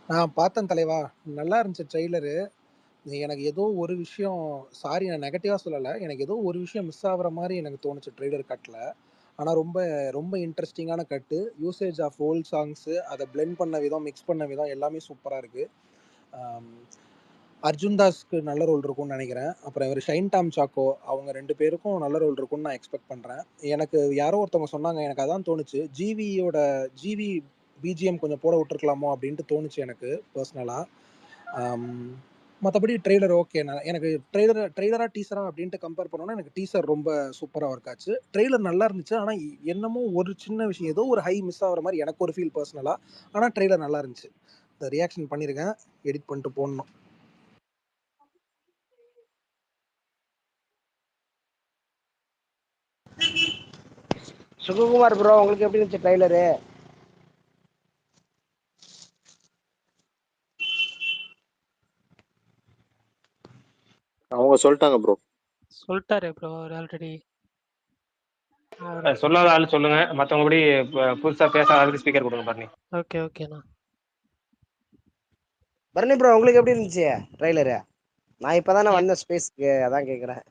நான் பார்த்தேன் தலைவா, நல்லா இருந்துச்சு ட்ரெய்லரு. எனக்கு ஏதோ ஒரு விஷயம், சாரி நான் நெகட்டிவாக சொல்லலை, எனக்கு ஏதோ ஒரு விஷயம் மிஸ் ஆகிற மாதிரி எனக்கு தோணுச்சு ட்ரெய்லர் கட்டில். ஆனால் ரொம்ப ரொம்ப இன்ட்ரெஸ்டிங்கான கட்டு. யூசேஜ் ஆஃப் ஓல்ட் சாங்ஸு, அதை பிளெண்ட் பண்ண விதம், மிக்ஸ் பண்ண விதம் எல்லாமே சூப்பராக இருக்குது. அர்ஜுன் தாஸ்க்கு நல்ல ரோல் இருக்கும்னு நினைக்கிறேன். அப்புறம் இவர் ஷைன் டாம் சாக்கோ, அவங்க 2 பேருக்கும் நல்ல ரோல் இருக்கும்னு நான் எக்ஸ்பெக்ட் பண்ணுறேன். எனக்கு யாரோ ஒருத்தவங்க சொன்னாங்க, எனக்கு அதான் தோணுச்சு, ஜிவி பிஜிஎம் கொஞ்சம் போட விட்டுருக்கலாமோ அப்படின்ட்டு தோணுச்சு எனக்கு பர்சனலாக. மற்றபடி ட்ரெய்லர் ஓகே. எனக்கு ட்ரெய்லராக டீசராக அப்படின்ட்டு கம்பேர் பண்ணோன்னா எனக்கு டீசர் ரொம்ப சூப்பராக ஒர்க் ஆச்சு. ட்ரெய்லர் நல்லா இருந்துச்சு. ஆனால் என்னமோ ஒரு சின்ன விஷயம், ஏதோ ஒரு ஹை மிஸ் ஆகிற மாதிரி எனக்கு ஒரு ஃபீல் பர்சனலாக. ஆனால் ட்ரெய்லர் நல்லா இருந்துச்சு. இந்த ரியாக்ஷன் பண்ணியிருக்கேன், எடிட் பண்ணிட்டு போடணும். சுகுமார் ப்ரோ, உங்களுக்கு எப்படி இருந்துச்சு ட்ரைலரு? அவங்க சொல்லிட்டாங்க ப்ரோ. சொல்லிட்டாரு ப்ரோ அவர் ஆல்ரெடி. சொல்லாத ஆளு சொல்லுங்க. மற்றவங்கபடி புதுசா பேசாத ஸ்பீக்கர் கொடுங்க பரணி. ஓகேண்ணா. பரணி ப்ரோ, உங்களுக்கு எப்படி இருந்துச்சு ட்ரைலரு? நான் இப்பதானே வந்தேன் ஸ்பேஸ்க்கு, அதான் கேட்குறேன்.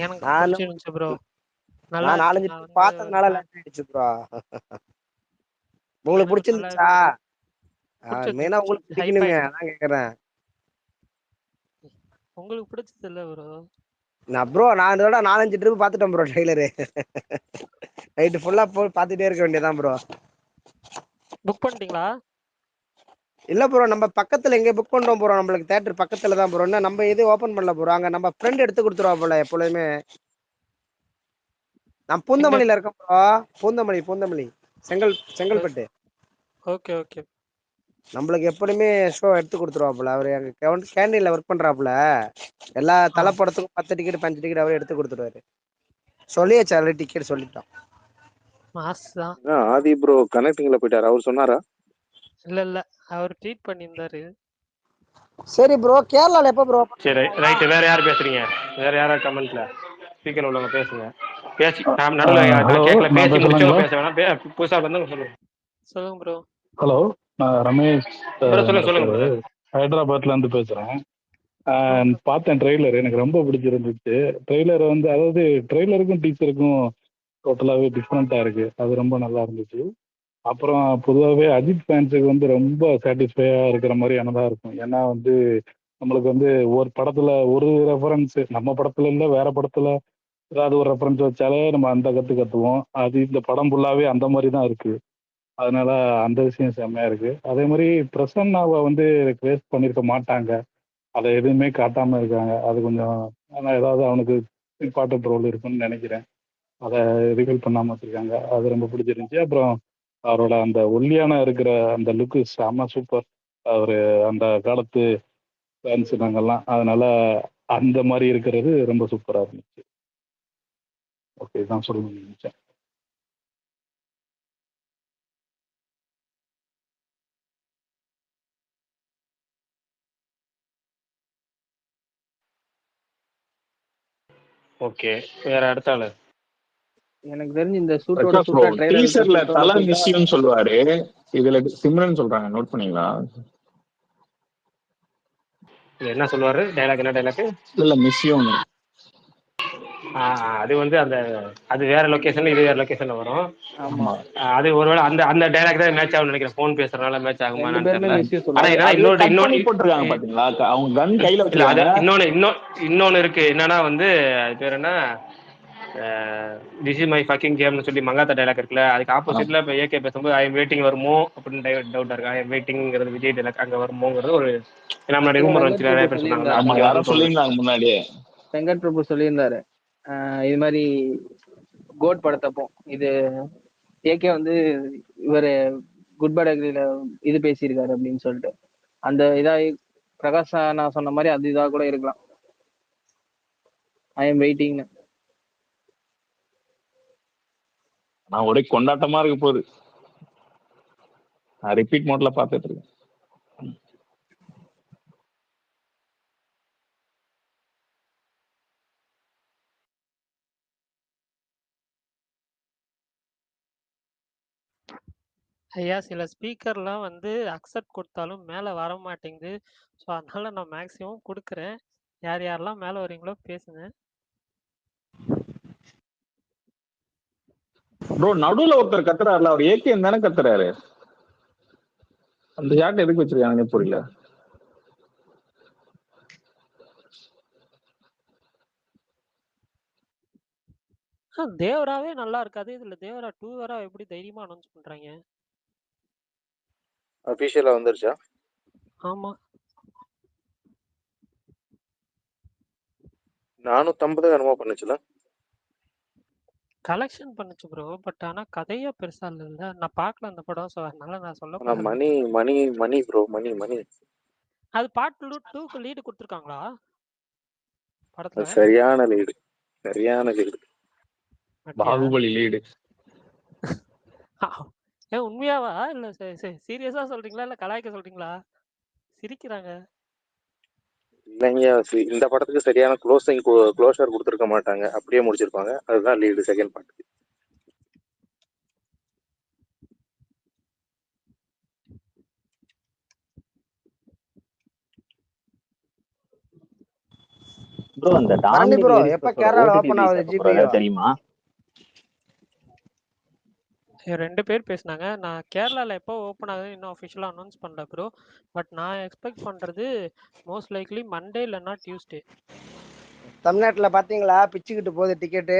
எனக்கு பிடிச்சிருந்துச்சு ப்ரோ. நான் 4-5 பார்த்ததுனால லேட் ஆயிடுச்சு ப்ரோ. உங்களுக்கு பிடிச்சிருந்துச்சா? மெயினா உங்களுக்கு பிடிக்கணுமே, அதான் கேட்குறேன். உங்களுக்கு பிடிச்சது இல்ல ப்ரோ? நான் இதோட 4-5 ட்ரிப் பார்த்துட்டேன் ப்ரோ ட்ரெய்லரு. நைட்டு ஃபுல்லா போய் பார்த்துட்டே இருக்க வேண்டியதான் ப்ரோ. புக் பண்ணிட்டீங்களா? இல்ல ப்ரோ, நம்ம பக்கத்துல எங்க புக் பண்ணோம் ப்ரோ. நம்மளுக்கு தியேட்டர் பக்கத்துல தான் ப்ரோ. இன்னும் நம்ம எதுவும் ஓபன் பண்ணல ப்ரோ. அங்க நம்ம ஃப்ரெண்ட் எடுத்து கொடுத்துருவா போல எப்பொழுதுமே. நான் பூந்தமல்லியில இருக்கேன் ப்ரோ. பூந்தமல்லி செங்கல்பட்டு. ஓகே. நம்மளுக்கு எப்பொழுதுமே ஷோ எடுத்து கொடுத்துருவா போல. அவர் எங்க கேண்டீன்ல ஒர்க் பண்றாப்புல. எல்லா தலைப்படத்துக்கும் 10 டிக்கெட் 5 டிக்கெட் அவரே எடுத்து கொடுத்துருவாரு. சொல்லியாச்சு ஆல்ரெடி, டிக்கெட் சொல்லிட்டோம். ஆதி ப்ரோ கனெக்டிங்ல போயிட்டாரு. அவர் சொன்னாரா? இல்ல அவர் ட்வீட் பண்ணியிருந்தாரு. சரி ப்ரோ, கேரளால எப்ப ப்ரோ? சரி ரைட். வேற யார் பேசுறீங்க? வேற யாராவது கமெண்ட்ல ஸ்பீக்கர் உள்ளவங்க பேசுங்க. நடுவில் நான் கேட்கல. பேசி முடிச்சவங்க பேச வேணாம். புதுசா வந்து சொல்லுங்க ப்ரோ. ஹலோ, நான் ரமேஷ். சொல்லுங்க. ஹைதராபாத்ல இருந்து பேசுறேன். பார்த்தேன் ட்ரெய்லர், எனக்கு ரொம்ப பிடிச்சிருந்துச்சு. ட்ரெய்லர் வந்து அதாவது ட்ரெய்லருக்கும் டீச்சருக்கும் டோட்டலாகவே டிஃப்ரெண்ட்டாக இருக்கு. அது ரொம்ப நல்லா இருந்துச்சு. அப்புறம் பொதுவாகவே அஜித் ஃபேன்ஸுக்கு வந்து ரொம்ப சாட்டிஸ்ஃபையாக இருக்கிற மாதிரியானதாக இருக்கும். ஏன்னா வந்து நம்மளுக்கு வந்து ஒரு படத்தில் ஒரு ரெஃபரன்ஸு நம்ம படத்துல இல்லை வேற படத்தில் ஏதாவது ஒரு ரெஃபரன்ஸ் வச்சாலே நம்ம அந்த கற்றுவோம். அது இந்த படம் ஃபுல்லாகவே அந்த மாதிரி தான் இருக்குது. அதனால அந்த விஷயம் செம்மையாக இருக்குது. அதே மாதிரி பிரசன்னாவை வந்து வேஸ்ட் பண்ணியிருக்க மாட்டாங்க. அதை எதுவுமே காட்டாமல் இருக்காங்க. அது கொஞ்சம் ஆனால் ஏதாவது அவனுக்கு இம்பார்ட்டன்ட் ரோல் இருக்குன்னு நினைக்கிறேன். அதை ரிவீல் பண்ணாமல் வச்சுருக்காங்க. அது ரொம்ப பிடிச்சிருந்துச்சி. அப்புறம் அவரோட அந்த ஒல்லியான இருக்கிற அந்த லுக்கு செம்ம சூப்பர். அவர் அந்த காலத்து ஃபேன்ஸ் நாங்கெல்லாம். அதனால அந்த மாதிரி இருக்கிறது ரொம்ப சூப்பராக இருந்துச்சு. ஓகே தான் சொல்லணும்னு நினைச்சேன். ஓகே, வேற அடுத்த ஆளு. எனக்கு தெரிஞ்சு இந்த சூட்டோட பிரகாஷ் ப்ரோ, சூட்டா ட்ரைலர் டீசர்ல தலை மிஸ்யூன்னு சொல்லுவாரு, இதுல சிம்ரன் சொல்றாங்க. நோட் பண்ணீங்களா? என்ன சொல்லுவாரு? டைலாக் என்ன டைலாக்? இல்ல மிஸ்யூன்னு. அது வந்து அந்த அது வேற லொகேஷன்ல இது வேற லொகேஷன்ல வரும். ஆமா, அது ஒருவேளை அந்த அந்த டைலாக் தான் மேட்ச் ஆகும்னு நினைக்கிறேன். போன் பேசுறதுனால மேட்ச் ஆகுமான்னு ரெண்டு பேருமே தெரியல. மிஸ்யூ ஆனா சொல்லுவாங்க. என்னன்னா இன்னொன்னு போட்டுருக்காங்க பாத்தீங்களா? அவங்க கன் கையில இல்ல, அது வச்சிருக்காங்க. இன்னொன்னு இருக்கு. என்னன்னா வந்து அது பேர் என்ன, திஸ் இஸ் மை ஃபக்கிங் கேம்னு சொல்லி மங்காத்தா டைலாக் இருக்குல்ல, அதுக்கு ஆப்போசிட்ல இப்போ ஏகே பேசும்போது ஐ எம் வெயிட்டிங் வருமோ அப்படின்னு டவுட்டா இருக்கு. ஐ எம் வெயிட்டிங்கிறது விஜய் டைலாக் அங்க வருமோங்கிறது ஒரு முன்னாடி ஆக்சுவலா ரூமர் வெங்கட் வந்துச்சு, நிறைய பிரபு பேர் சொன்னாங்கல்ல, சொல்லியிருந்தாரு. அது இங்க வரும்னு தோணுது. சொல்லியிருந்தாங்க முன்னாடியே. வெங்கட் பிரபு சொல்லியிருந்தாரு இது மாதிரி கோட் படத்தப்போ இது ஏகே வந்து இவரு குட் பேட் அக்ரில இது பேசியிருக்காரு அப்படின்னு சொல்லிட்டு அந்த இதா பிரகாஷ் நான் சொன்ன மாதிரி அது இதா கூட இருக்கலாம். ஐ எம் வெயிட்டிங்னு. நான் ஒரே கொண்டாட்டமா இருக்க போகுது. நான் ரிப்பீட் மோட்ல பார்த்துட்டு இருக்கேன். ஐயா சில ஸ்பீக்கர்லாம் வந்து அக்செப்ட் கொடுத்தாலும் மேலே வர மாட்டேங்குது. ஸோ அதனால நான் மேக்ஸிமம் கொடுக்குறேன். யார் யாரெல்லாம் மேலே வரீங்களோ பேசுங்க. ப்ரோ நடுவுல ஒருத்தர் கத்துறாருல, அவர் ஏகே தானே கத்துறாரு. அந்த ஷாட் எதுக்கு வச்சிருக்காங்க புரியல. தேவராவே நல்லா இருக்காது. இதுல தேவரா 2 வேற எப்படி தைரியமா அனௌன்ஸ் பண்றாங்க? அபிஷியலா வந்துருச்சா? ஆமா, 450 என்னமோ பண்ணுச்சுல. கலெக்ஷன் பண்ணுச்சு ப்ரோ. பட் ஆனா கதையா பெருசா இல்லைல்ல. நான் பார்க்கல அந்த படம். ஸோ அதனால நான் சொல்ல ஆனா கூடாது. மணி ப்ரோ, மணி அது பார்ட் 2க்கு லீடு கொடுத்துருக்காங்களா படத்துல? சரியான லீடு. பாகுபலி லீடு. ஏன் உண்மையாவா இல்ல சீரியஸா சொல்றீங்களா இல்ல கலாய்க்க சொல்றீங்களா? சிரிக்கிறாங்க. இல்லைங்க, இந்த படத்துக்கு சரியான க்ளோஷர் கொடுத்துருக்க மாட்டாங்க, அப்படியே முடிச்சிருப்பாங்க. அதுதான் லீடு செகண்ட் பார்ட். ப்ரோ அந்த பரணி ப்ரோ டாமினிக் எப்ப கேரளால ஓடிடி ஓபன் ரிலீஸ் ஆகுது ஆக ஜிபி? போறதா தெரியுமா? 2 பேர் பேசுனாங்க. நான் கேரளால எப்போ ஓப்பன் ஆகுதுன்னு இன்னும் அஃபிஷியலா அனௌன்ஸ் பண்ணல ப்ரோ. பட் நான் எக்ஸ்பெக்ட் பண்றது மோஸ்ட் லைக்லி மண்டே இல்லைன்னா டியூஸ்டே. தமிழ்நாட்டுல பாத்தீங்களா பிச்சுக்கிட்டு போகுது டிக்கெட்டு?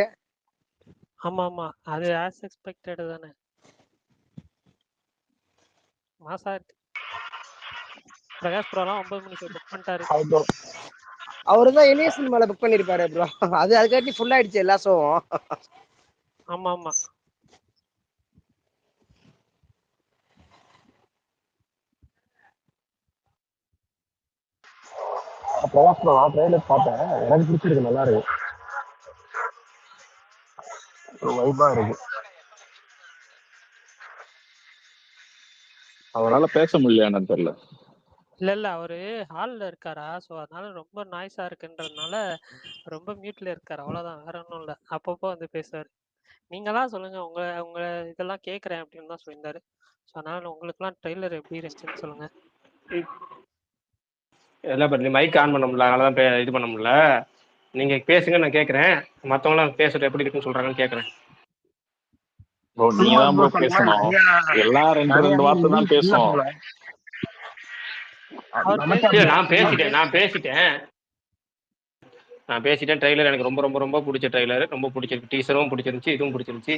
ஆமா ஆமா, அது ஆஸ் எக்ஸ்பெக்டட் தானே. மாசா இருக்கு. பிரகாஷ் ப்ரோலாம் 9 மணிக்கு புக் பண்ணிட்டாரு. அவரு தான் இணைய சினிமால புக் பண்ணிருப்பாரு ப்ரோ. அதுக்காட்டி ஃபுல் ஆயிடுச்சு எல்லா ஷோவும். ஆமா ஆமா, பிரகாஷ் ப்ரோ நான் ட்ரெயிலர் பார்த்தேன். எனக்கு பிடிச்சிருக்கு, நல்லா இருக்கு, வைபா இருக்கு. அவனால பேச முடியல தெரியல. இல்ல அவரு ஹால்ல இருக்காரா, ஸோ அதனால ரொம்ப நாய்ஸா இருக்குன்றதுனால ரொம்ப மியூட்ல இருக்காரு. அவ்வளவுதான், வேற ஒன்றும் இல்லை. அப்பப்போ வந்து பேசுவாரு. நீங்களாம் சொல்லுங்க, உங்க உங்க இதெல்லாம் கேட்குறேன் அப்படின்னு தான் சொல்லியிருந்தாரு. ஸோ அதனால உங்களுக்குலாம் ட்ரெய்லர் எப்படி இருந்துச்சுன்னு சொல்லுங்க. எல்லாம் பண்ணி மைக் ஆன் பண்ண முடியல, அதனால தான் இது பண்ண முடியல. நீங்க பேசுங்க, நான் கேட்குறேன். மற்றவங்களாம் பேசுறது எப்படி இருக்குன்னு சொல்றாங்கன்னு கேட்குறேன். ப்ரோ நீங்க தான் ப்ரோ பேசணும். எல்லாம் ரெண்டு வார்த்தை தான் பேசுவோம். நான் பேசிட்டேன். ட்ரெய்லர் எனக்கு ரொம்ப ரொம்ப ரொம்ப பிடிச்ச ட்ரெய்லர், ரொம்ப பிடிச்சிருக்கு. டீசரும் பிடிச்சிருந்துச்சு, இதுவும் பிடிச்சிருந்துச்சு.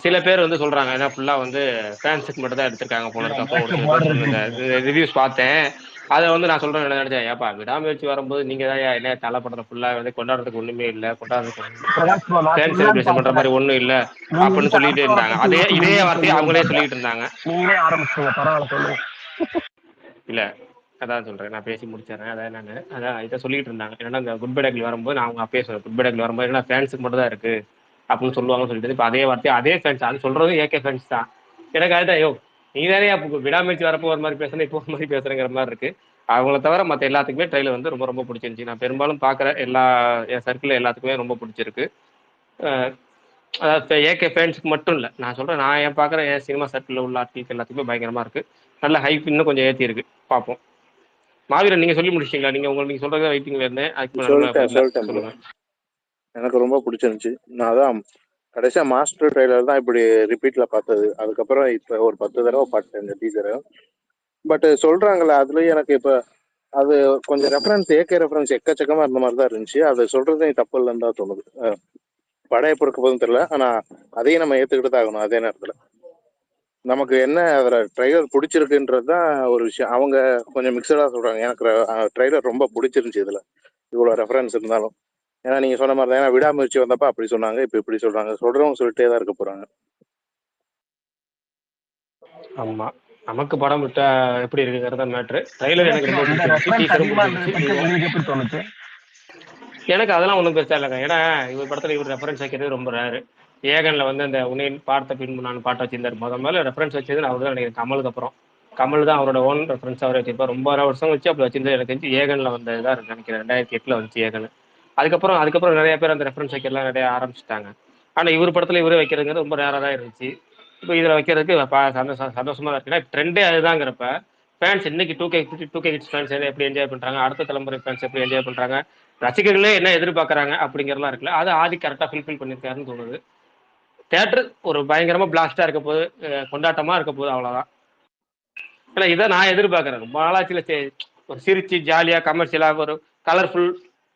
சில பேர் வந்து சொல்றாங்க ஏன்னா ஃபுல்லா வந்து ஃபேன்ஸுக்கு மட்டும் தான் எடுத்திருக்காங்க போல இருக்கு. அப்போ ஒரு சில பேர் சொன்னீங்க ரிவ்யூஸ் பார்த்தேன். அதை வந்து நான் சொல்றேன் என்ன நினைச்சேன், ஏப்பா விடாமுயற்சி வரும்போது நீங்க தான் என்ன தலை படத்தை ஃபுல்லா வந்து கொண்டாடுறதுக்கு ஒண்ணுமே இல்லை, கொண்டாடுறதுக்கு ஃபேன் செலிப்ரேஷன் பண்ற மாதிரி ஒண்ணும் இல்லை அப்படின்னு சொல்லிட்டு இருந்தாங்க. இதே வார்த்தையை அவங்களே சொல்லிட்டு இருந்தாங்க. நீங்களே ஆரம்பிச்சுங்க, பரவாயில்ல சொல்லுங்க. இல்ல அதான் சொல்றேன், நான் பேசி முடிச்சிடறேன். அதான் இதை சொல்லிட்டு இருந்தாங்க. ஏன்னா இந்த குட் பை டேக்ல வரும்போது நான் அவங்க அப்பயே சொல்றேன், குட் பை டேக்ல வரும்போது ஏன்னா ஃபேன்ஸுக்கு மட்டும் தான் இருக்கு அப்படின்னு சொல்லுவாங்கன்னு சொல்லிட்டு இப்போ அதே வார்த்தை அதே ஃபேன்ஸ் அது சொல்றதும் ஏகே ஃபேன்ஸ் தான். எனக்கு அதுதான் ஐயோ நீ தானே விடாமுயற்சி வரப்போ ஒரு மாதிரி பேசுறேன், இப்போ ஒரு மாதிரி பேசுறேங்கிற மாதிரி இருக்கு. அவங்கள தவிர மற்ற எல்லாத்துக்குமே ட்ரெயிலர் வந்து ரொம்ப ரொம்ப பிடிச்சிருந்துச்சு. நான் பெரும்பாலும் பார்க்குற என் சர்க்கிள் எல்லாத்துக்குமே ரொம்ப பிடிச்சிருக்கு. அதாவது ஏகே ஃபேன்ஸுக்கு மட்டும் இல்லை, நான் சொல்றேன் நான் ஏன் பார்க்குற என் சினிமா சர்க்கிளில் உள்ள ஆர்டிஸ்ட் எல்லாத்துக்குமே பயங்கரமா இருக்கு. நல்ல ஹைப் இன்னும் கொஞ்சம் ஏற்றி இருக்கு, பார்ப்போம். மாவீரன் நீங்க சொல்லி முடிச்சிட்டீங்களா? நீங்க சொல்றதா வெயிட்டிங்ல இருந்தேன். சொல்லிட்டேன் ப்ரோ. எனக்கு ரொம்ப பிடிச்சிருந்துச்சு. நான் அதான் கடைசியா மாஸ்டர் ட்ரெய்லர் தான் இப்படி ரிப்பீட்ல பார்த்தது. அதுக்கப்புறம் இப்ப ஒரு 10 தடவை பார்த்தேன் இந்த டீசரை. பட் சொல்றாங்கல்ல அதுலயும் எனக்கு இப்ப அது கொஞ்சம் ரெஃபரன்ஸ் ஏகே ரெஃபரன்ஸ் எக்கச்சக்கமா இருந்த மாதிரி தான் இருந்துச்சு. அது சொல்றதே தப்பு இல்லைன்னு தான் தோணுது. படம் எப்படி இருக்க போதுன்னு தெரியல, ஆனா அதையும் நம்ம ஏத்துக்கிட்டு தான் ஆகணும். அதே நேரத்துல நமக்கு என்ன அதுல ட்ரெய்லர் பிடிச்சிருக்குன்றது தான் ஒரு விஷயம். அவங்க கொஞ்சம் மிக்சடா சொல்றாங்க. எனக்கு ட்ரெய்லர் ரொம்ப பிடிச்சிருந்துச்சு. இதுல இவ்வளவு ரெஃபரன்ஸ் இருந்தாலும், ஏன்னா நீங்க சொன்ன மாதிரி தான், ஏன்னா விடாமுயற்சி வந்தப்ப அப்படி சொன்னாங்க, இப்ப இப்படி சொல்றாங்க. சொல்றவங்க சொல்லிட்டே தான் இருக்க போறாங்க. ஆமா, நமக்கு படம் விட்டா எப்படி இருக்குங்கிறத மேட்ரு. ட்ரெய்லர் எனக்கு ரொம்ப பிடிச்சிருந்துச்சு. எனக்கு அதெல்லாம் ஒன்றும் பெருசா இல்லைங்க. ஏன்னா இவர் படத்துல இவர் ரெஃபரன்ஸ் வைக்கிறது ரொம்ப ரேரு. ஏகன்ல வந்து அந்த உன்னை பார்த்த பின்பு நான் பாட்டை வச்சிருந்தாரு. முதல்ல ரெஃபரன்ஸ் வச்சது அவர் தான் நினைக்கிறேன். கமலுக்கு அப்புறம் கமல் தான் அவரோட ஓன் ரெஃபரன்ஸ் அவரை வச்சிருப்பார். ரொம்ப வருஷம் வச்சு அப்படி வச்சிருந்தது. எனக்கு தெரிஞ்சு ஏகன்ல வந்ததா நினைக்கிறேன். 2008 வந்துச்சு ஏகன். அதுக்கப்புறம் நிறைய பேர் அந்த ரெஃபரன்ஸ் வைக்கலாம் நிறைய ஆரம்பிச்சிட்டாங்க. ஆனா இவர் படத்துல இவரே வைக்கிறதுங்கிறது ரொம்ப ரேரா தான் இருந்துச்சு. இப்போ இதுல வைக்கிறதுக்கு சந்தோஷமா இருக்கு. ஏன்னா ட்ரெண்டே அதுதாங்கிறப்ப ஃபேன்ஸ் இன்னைக்கு 2K கிட்ஸ் ஃபேன்ஸ் எப்படி என்ஜாய் பண்றாங்க, அடுத்த தலைமுறை ஃபேன்ஸ் எப்படி என்ஜாய் பண்றாங்க, ரசிகர்களே என்ன எதிர்பார்க்கறாங்க அப்படிங்கிறலாம் இருக்குல்ல, அது ஆதி கரெக்டா ஃபில்ஃபில் பண்ணியிருக்காருன்னு தோணுது. தியேட்டர் ஒரு பயங்கரமா பிளாஸ்டா இருக்க போது, கொண்டாட்டமா இருக்க போது, அவ்வளவுதான். ஏன்னா இதை நான் எதிர்பார்க்கறேன். ரொம்ப நாளாச்சில ஒரு சிரிச்சு ஜாலியா கமர்ஷியலா ஒரு கலர்ஃபுல்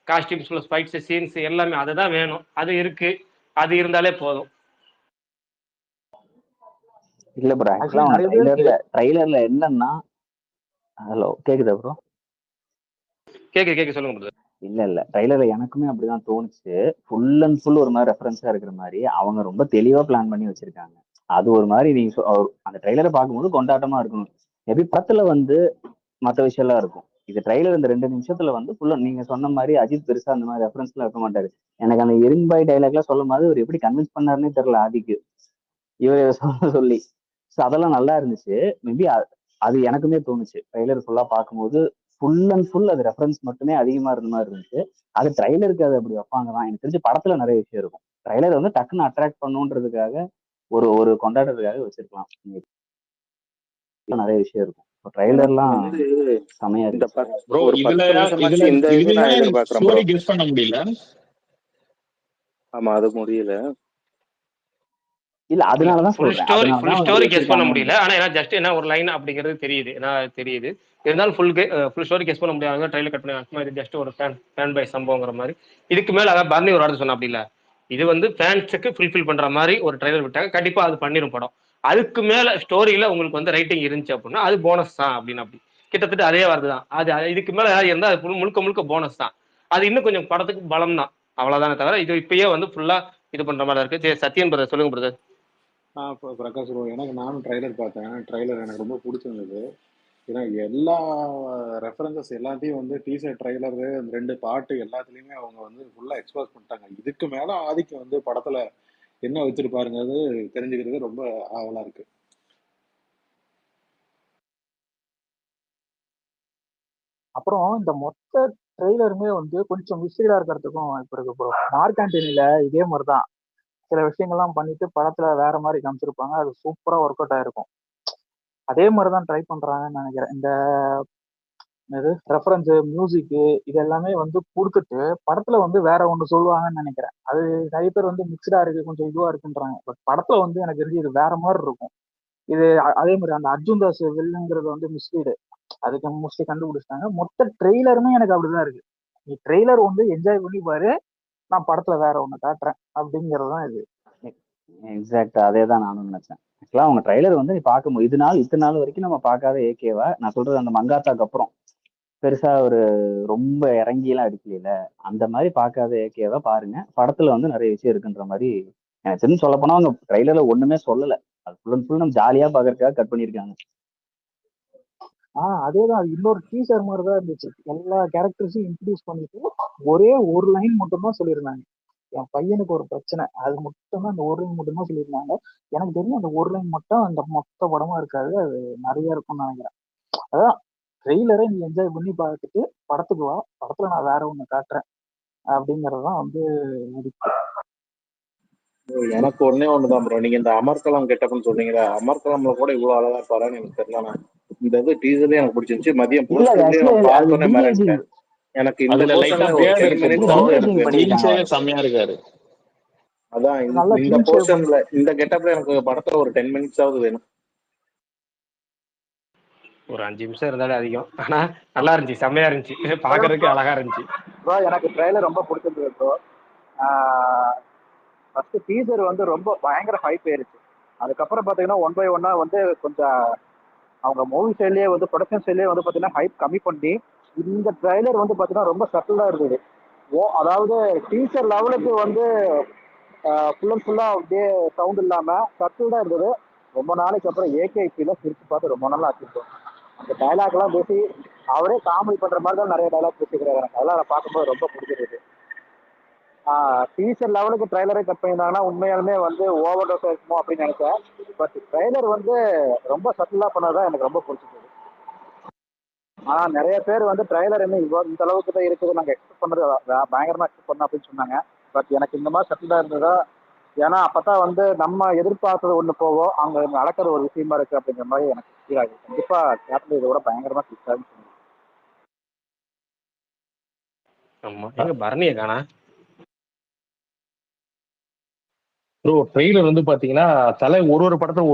காஸ்டியூம்ஸ் ஃபைட்ஸ் சீன்ஸ் எல்லாமே அதுதான் வேணும். அது இருக்கு, அது இருந்தாலே போதும். இல்ல ப்ரோ, ஆக்சுவலா ட்ரைலர்ல என்னன்னா, ஹலோ கேக்குதா ப்ரோ? கேக்கு சொல்லுங்க ப்ரோ. இல்ல ட்ரைலர்ல எனக்குமே அப்படிதான் தோணுச்சு. ஃபுல் அண்ட் ஃபுல் ஒரு மாதிரி ரெஃபரன்ஸா இருக்கிற மாதிரி அவங்க ரொம்ப தெளிவா பிளான் பண்ணி வச்சிருக்காங்க. அது ஒரு மாதிரி நீங்க அந்த ட்ரைலரை பார்க்கும்போது கொண்டாட்டமா இருக்கணும். மேபி படத்துல வந்து மற்ற விஷயம் எல்லாம் இருக்கும். இது ட்ரைலர் இந்த 2 நிமிஷத்துல வந்து ஃபுல்லா நீங்க சொன்ன மாதிரி அஜித் பெருசா அந்த மாதிரி ரெஃபரன்ஸ் எல்லாம் இருக்க மாட்டாரு. எனக்கு அந்த இரும்பாய் டைலாக் எல்லாம் சொல்லும் போது அவர் எப்படி கன்வின்ஸ் பண்ணாருன்னே தெரியல ஆதிக்கு இவர் சொல்லி. ஸோ அதெல்லாம் நல்லா இருந்துச்சு. மேபி அது எனக்குமே தோணுச்சு ட்ரைலர் ஃபுல்லா பார்க்கும்போது. ஃபுல் அண்ட் ஃபுல் அது ரெஃபரன்ஸ் மட்டுமே அதிகமா இருந்த மாதிரி இருந்துச்சு. அது ட்ரைலருக்கு அது அப்படி வைப்பாங்க தான். எனக்கு தெரிஞ்சு படத்துல நிறைய விஷயம் இருக்கும். ட்ரைலர் வந்து டக்குன்னு அட்ராக்ட் பண்ணுன்றதுக்காக ஒரு கொண்டாடுறதுக்காக வச்சிருக்கலாம். நிறைய விஷயம் இருக்கும். ட்ரைலர்லாம் செமையா இருக்கு. ப்ரோ ஸ்டோரி கெஸ் பண்ண முடியல. ஆமா அது முடியல. இல்ல அதனாலதான் சொல்றேன். ஃபுல் ஸ்டோரி கெஸ் பண்ண முடியல. ஆனா ஜஸ்ட் என்ன ஒரு லைன் அப்படிங்கிறது தெரியுது. இருந்தாலும் ஃபுல் ஸ்டோரி கெஸ் பண்ண முடியாத ட்ரைலர் கட் பண்ணி ஜஸ்ட் ஒரு ஃபேன் பை சம்பவங்கிற மாதிரி. இதுக்கு மேல அதான் பர்னி ஒரு வார்த்தை சொன்னா அப்படி இல்ல, இது வந்து ஃபேன்ஸுக்கு ஃபுல்ஃபில் பண்ற மாதிரி ஒரு ட்ரைலர் விட்டாங்க, கண்டிப்பா அது பண்ணிரும் படம். அதுக்கு மேல ஸ்டோரியில உங்களுக்கு வந்து ரைட்டிங் இருந்துச்சு அப்படின்னா அது போனஸ் தான் அப்படின்னு. அப்படி கிட்டத்தட்ட அதே வார்த்தை தான். அது இதுக்கு மேல இருந்தா அது முழுக்க போனஸ் தான். அது இன்னும் கொஞ்சம் படத்துக்கு பலம் தான், அவ்வளவுதானே தவிர இது இப்பயே வந்து ஃபுல்லா இது பண்ற மாதிரி இருக்கு. சரி சத்யன் பிரதர் சொல்லுங்க பிரதர். பிரகாஷ் ப்ரோ, நானும் ட்ரைலர் பார்த்தேன். ட்ரைலர் எனக்கு ரொம்ப பிடிச்சிருந்தது. ஏன்னா எல்லா ரெஃபரன்சஸ் எல்லாத்தையும் வந்து டீசர் ட்ரைலரு 2 பாட்டு எல்லாத்துலேயுமே அவங்க வந்து ஃபுல்லாக எக்ஸ்போஸ் பண்ணிட்டாங்க. இதுக்கு மேலே ஆதிக்கு வந்து படத்தில் என்ன வச்சிருப்பாருங்கிறது தெரிஞ்சுக்கிறது ரொம்ப ஆவலாக இருக்கு. அப்புறம் இந்த மொத்த ட்ரெய்லருமே வந்து கொஞ்சம் மிஸ்லீடா இருக்கிறதுக்கும் வாய்ப்பு இருக்கு ப்ரோ. மார்க் ஆண்டனில இதே மாதிரிதான் சில விஷயங்கள்லாம் பண்ணிட்டு படத்துல வேற மாதிரி காமிச்சிருப்பாங்க. அது சூப்பரா ஒர்க் அவுட் ஆயிருக்கும். அதே மாதிரிதான் ட்ரை பண்றாங்கன்னு நினைக்கிறேன். இந்த ரெஃபரன்ஸ் மியூசிக் இது எல்லாமே வந்து கொடுத்துட்டு படத்துல வந்து வேற ஒண்ணு சொல்லுவாங்கன்னு நினைக்கிறேன். அது நிறைய பேர் வந்து மிக்சடா இருக்கு, கொஞ்சம் இதுவா இருக்குன்றாங்க. பட் படத்துல வந்து எனக்கு தெரிஞ்சு இது வேற மாதிரி இருக்கும். இது அதே மாதிரி அந்த அர்ஜுன் தாஸ் வில்லுங்கிறது வந்து மிஸ்லீடு, அதுக்கு மோஸ்ட்லி கண்டுபிடிச்சிட்டாங்க. மொத்த ட்ரெய்லருமே எனக்கு அப்படிதான் இருக்கு. நீ ட்ரெய்லர் வந்து என்ஜாய் பண்ணி பாரு, நான் படத்துல வேற ஒண்ணு காட்டுறேன் அப்படிங்கிறது தான் இது. எக்ஸாக்டா அதே தான் நானும் நினைச்சேன். ஆக்சுவலா அவங்க ட்ரைலர் வந்து நீ பார்க்கும் இத்தனை நாள் வரைக்கும் நம்ம பார்க்காத ஏகேவா, நான் சொல்றது அந்த மங்காத்தாக்கு அப்புறம் பெருசா ஒரு ரொம்ப இறங்கிலாம் எடுக்கல, அந்த மாதிரி பார்க்காத ஏகேவா பாருங்க. படத்துல வந்து நிறைய விஷயம் இருக்குன்ற மாதிரி எனக்கு தெரிஞ்சு சொல்ல போனா அவங்க ட்ரைலர்ல ஒண்ணுமே சொல்லல. அது ஃபுல் அண்ட் ஃபுல் நம்ம ஜாலியா பாக்குறதுக்காக கட் பண்ணிருக்காங்க. அதேதான். அது இன்னொரு டீசர் மாதிரி தான் இருந்துச்சு. எல்லா கேரக்டர்ஸையும் இன்ட்ரடியூஸ் பண்ணிட்டு ஒரே ஒரு லைன் மட்டும் தான் சொல்லியிருந்தாங்க. என் பையனுக்கு ஒரு பிரச்சனை, அது மட்டும் தான், அந்த ஒரு லைன் மட்டும் தான் சொல்லியிருந்தாங்க. எனக்கு தெரியும் அந்த ஒரு லைன் மட்டும் அந்த மொத்த படமா இருக்காது, அது நிறைய இருக்கும்னு நினைக்கிறேன். அதான் ட்ரெய்லரை நீ என்ஜாய் பண்ணி பார்த்துட்டு படத்துக்கு வா, படத்துல நான் வேற ஒண்ணு காட்டுறேன் அப்படிங்கறதுதான் வந்து எனக்கு ஒன்னே ஒண்ணுதான் ப்ரோ. நீங்க இந்த அமர்கலம் கெட்டப்னு சொன்னீங்களா, அமர்கலம்ல கூட இவ்வளவு அழகா இருப்பாரான்னு எனக்கு தெரியல. இந்த இது டீசர்லயே எனக்கு பிடிச்சிருந்துச்சு. மதியம் போஸ்டர்லயே பார்த்தோன்னே மிரட்டேன். எனக்கு இந்த போர்ஷன்ல ஒரு 10 minutes ஆகுது எனக்கு செம்மையா இருக்காரு. அதான் இந்த போர்ஷன்ல இந்த கெட்டப்ல எனக்கு படத்துல ஒரு 10 minutes ஆகுது வேணும். ஒரு 5 நிமிஷம் இருந்தாலே அதிகம். ஆனா நல்லா இருந்துச்சு, செம்மையா இருந்துச்சு, பாக்குறதுக்கு அழகா இருந்துச்சு. எனக்கு ட்ரெய்லர் ரொம்ப பிடிச்சிருந்தது ப்ரோ. ஃபர்ஸ்ட் டீசர் வந்து ரொம்ப பயங்கர ஹைப் ஆயிருச்சு. அதுக்கப்புறம் பாத்தீங்கன்னா 1 by 1 வந்து கொஞ்சம் அவங்க மூவி சைட்லயே வந்து ப்ரொடக்ஷன் சைட்லயே வந்து பாத்தீங்கன்னா ஹைப் கம்மி பண்ணி இந்த ட்ரெய்லர் வந்து பாத்தீங்கன்னா ரொம்ப சட்டிலா இருந்தது. அதாவது டீசர் லெவலுக்கு வந்து ஃபுல் அண்ட் ஃபுல்லா அப்படியே சவுண்ட் இல்லாம சட்டில்டா இருந்தது. ரொம்ப நாளைக்கு அப்புறம் ஏகேபியில சிரிச்சு பார்த்து ரொம்ப நாளா ஆச்சு. அந்த டைலாக் எல்லாம் பேசி அவரே காமெடி பண்ற மாதிரி தான் நிறைய டைலாக் பேசிக்கிறாரு. எனக்கு அதெல்லாம் நான் பார்க்கும்போது ரொம்ப பிடிச்சிருக்கு. டீசர் லெவலுக்கு ட்ரைலரே கட் பண்ணியிருந்தாங்கன்னா உண்மையாலுமே வந்து ஓவர் டோஸ் இருக்குமோ அப்படின்னு நினைச்சேன். பட் ட்ரைலர் வந்து ரொம்ப சட்டிலா பண்ணதான் எனக்கு ரொம்ப பிடிச்சிருக்கு. நிறைய பேர் வந்து ட்ரைலர் என்ன இந்த அளவுக்கு தான் இருக்குது, நாங்கள் எக்ஸ்பெக்ட் பண்ணுறது பயங்கரமா எக்ஸ்பெக்ட் பண்ணோம் அப்படின்னு சொன்னாங்க. பட் எனக்கு இந்த மாதிரி சட்டிலா இருந்ததா, ஏன்னா அப்பதான் வந்து நம்ம எதிர்பார்த்தது ஒண்ணு போவோம், அங்க நடக்கிற ஒரு விஷயமா இருக்கு அப்படிங்கிற மாதிரி எனக்கு ஃபீல் ஆகுது. கண்டிப்பா கேப்டன் இதோட பயங்கரமா கிளிக் ஆகுது. ஆமா, எங்க பரணியை காணா ப்ரோ. ட்ரெய்லர் வந்து பாத்தீங்கன்னா தலை ஒரு படத்துல